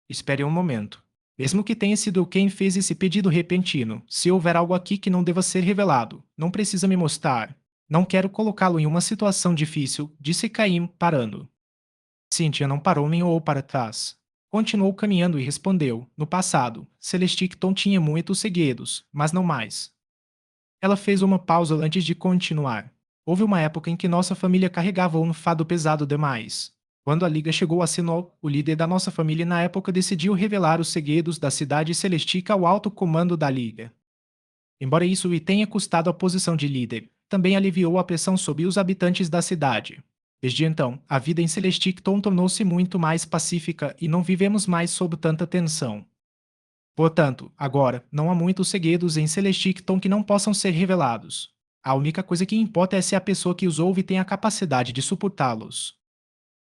Espere um momento. Mesmo que tenha sido quem fez esse pedido repentino, se houver algo aqui que não deva ser revelado, não precisa me mostrar. Não quero colocá-lo em uma situação difícil, disse Caim, parando. Cynthia não parou nem olhou para trás. Continuou caminhando e respondeu: no passado, Celesticton tinha muitos segredos, mas não mais. Ela fez uma pausa antes de continuar. Houve uma época em que nossa família carregava um fardo pesado demais. Quando a Liga chegou a Sinnoh, o líder da nossa família na época decidiu revelar os segredos da cidade celestica ao alto comando da Liga. Embora isso lhe tenha custado a posição de líder, também aliviou a pressão sobre os habitantes da cidade. Desde então, a vida em Celesticton tornou-se muito mais pacífica e não vivemos mais sob tanta tensão. Portanto, agora, não há muitos segredos em Celesticton que não possam ser revelados. A única coisa que importa é se a pessoa que os ouve tem a capacidade de suportá-los.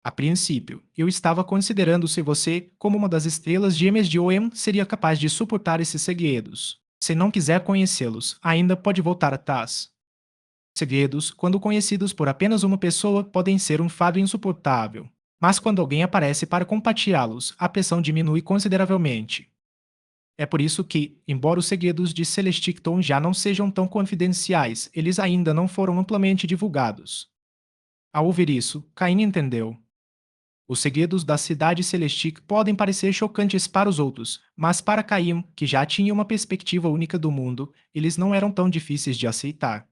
A princípio, eu estava considerando se você, como uma das estrelas gêmeas de Oem, seria capaz de suportar esses segredos. Se não quiser conhecê-los, ainda pode voltar atrás. Segredos, quando conhecidos por apenas uma pessoa, podem ser um fardo insuportável. Mas quando alguém aparece para compartilhá-los, a pressão diminui consideravelmente. É por isso que, embora os segredos de Celesticton já não sejam tão confidenciais, eles ainda não foram amplamente divulgados. Ao ouvir isso, Cain entendeu. Os segredos da cidade Celestic podem parecer chocantes para os outros, mas para Caim, que já tinha uma perspectiva única do mundo, eles não eram tão difíceis de aceitar.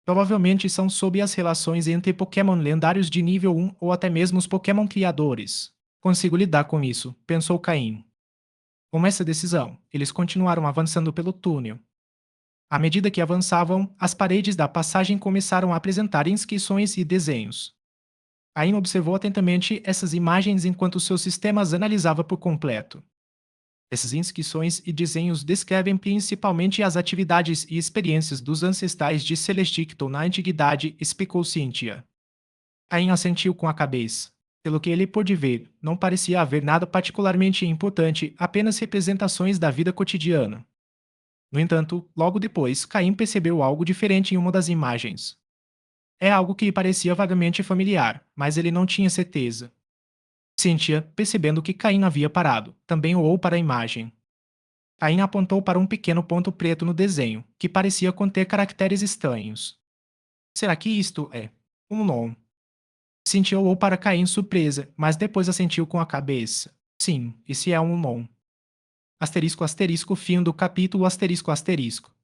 Provavelmente são sobre as relações entre Pokémon lendários de nível 1 ou até mesmo os Pokémon criadores. Consigo lidar com isso, pensou Caim. Com essa decisão, eles continuaram avançando pelo túnel. À medida que avançavam, as paredes da passagem começaram a apresentar inscrições e desenhos. Caim observou atentamente essas imagens enquanto seu sistema as analisava por completo. Essas inscrições e desenhos descrevem principalmente as atividades e experiências dos ancestrais de Celesticton na antiguidade, explicou Cynthia. Caim assentiu com a cabeça. Pelo que ele pôde ver, não parecia haver nada particularmente importante, apenas representações da vida cotidiana. No entanto, logo depois, Caim percebeu algo diferente em uma das imagens. É algo que lhe parecia vagamente familiar, mas ele não tinha certeza. Cynthia, percebendo que Caim havia parado, também olhou para a imagem. Caim apontou para um pequeno ponto preto no desenho, que parecia conter caracteres estranhos. Será que isto é um nom? Cynthia olhou para Caim surpresa, mas depois assentiu com a cabeça. Sim, esse é um nom. Asterisco asterisco fim do capítulo asterisco asterisco.